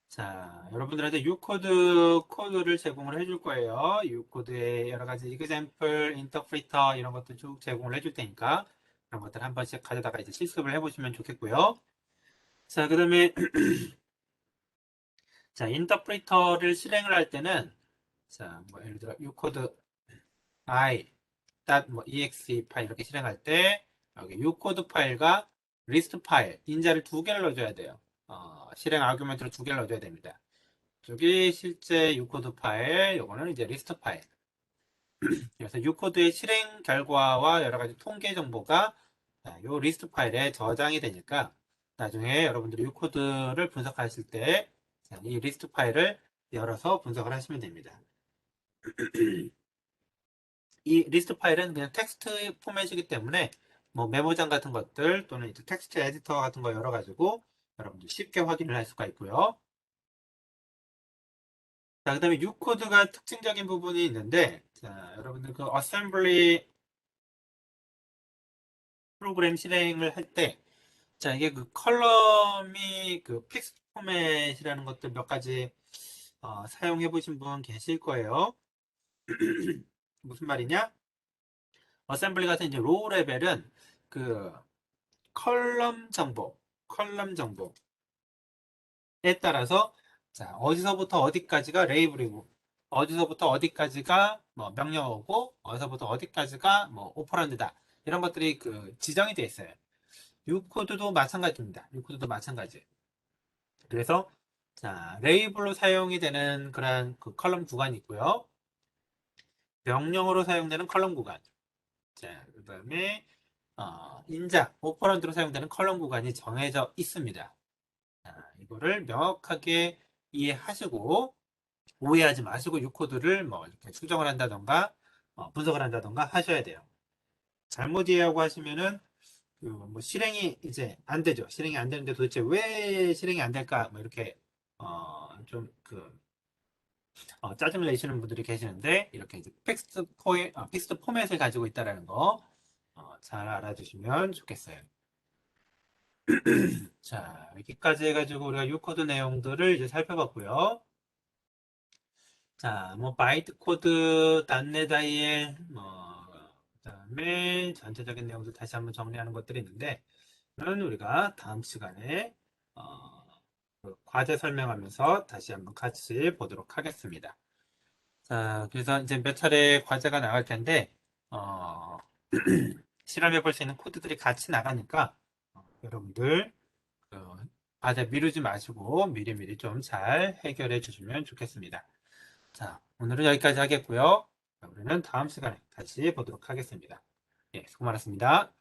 자, 여러분들한테 유코드 코드를 제공을 해줄 거예요. 유코드의 여러 가지 example, interpreter 이런 것들 쭉 제공을 해줄 테니까 그런 것들 한 번씩 가져다가 이제 실습을 해보시면 좋겠고요. 자, 그 다음에 자, 인터프리터를 실행을 할 때는 자, 뭐 예를 들어 ucode i 뭐 exe 파일 이렇게 실행할 때 여기 ucode 파일과 리스트 파일 인자를 두 개를 넣어줘야 돼요. 실행 아규멘트로 두 개를 넣어줘야 됩니다. 저기 실제 ucode 파일, 요거는 이제 리스트 파일. 그래서 ucode의 실행 결과와 여러 가지 통계 정보가 요 리스트 파일에 저장이 되니까 나중에 여러분들이 ucode를 분석하실 때 이 리스트 파일을 열어서 분석을 하시면 됩니다. 이 리스트 파일은 그냥 텍스트 포맷이기 때문에 뭐 메모장 같은 것들 또는 이제 텍스트 에디터 같은 거 열어가지고 여러분들 쉽게 확인을 할 수가 있고요. 자, 그 다음에 U코드가 특징적인 부분이 있는데, 자, 여러분들 그 어셈블리 프로그램 실행을 할 때, 자, 이게 그 컬럼이 그 픽스 포맷이라는 것들 몇 가지 사용해 보신 분 계실 거예요. 무슨 말이냐? 어셈블리 같은 이제 로우 레벨은 그 컬럼 정보에 따라서 자, 어디서부터 어디까지가 레이블이고 어디서부터 어디까지가 뭐 명령어고 어디서부터 어디까지가 뭐 오퍼런드다. 이런 것들이 그 지정이 되어 있어요. 유코드도 마찬가지입니다. 유코드도 마찬가지. 그래서 자, 레이블로 사용이 되는 그런 그 컬럼 구간이 있고요. 명령어로 사용되는 컬럼 구간. 자, 그다음에 인자, 오퍼런드로 사용되는 컬럼 구간이 정해져 있습니다. 자, 이거를 명확하게 이해하시고 오해하지 마시고 유코드를 뭐 이렇게 수정을 한다던가 분석을 한다던가 하셔야 돼요. 잘못 이해하고 하시면은 그뭐 실행이 이제 안 되죠. 실행이 안 되는데 도대체 왜 실행이 안 될까? 뭐 이렇게 좀그 짜증을 내시는 분들이 계시는데 이렇게 이제 텍스트 포맷을 가지고 있다라는 거 잘 알아주시면 좋겠어요. 자, 여기까지 해가지고 우리가 유코드 내용들을 이제 살펴봤고요. 자, 뭐 바이트 코드, 단네다이엘, 그다음에 전체적인 내용들 다시 한번 정리하는 것들이 있는데, 는 우리가 다음 시간에 그 과제 설명하면서 다시 한번 같이 보도록 하겠습니다. 자, 그래서 이제 몇 차례 과제가 나갈 텐데, 어, 실험해 볼 수 있는 코드들이 같이 나가니까 여러분들 그 과제 미루지 마시고 미리미리 좀 잘 해결해 주시면 좋겠습니다. 자, 오늘은 여기까지 하겠고요. 우리는 다음 시간에 다시 보도록 하겠습니다. 예, 수고 많았습니다.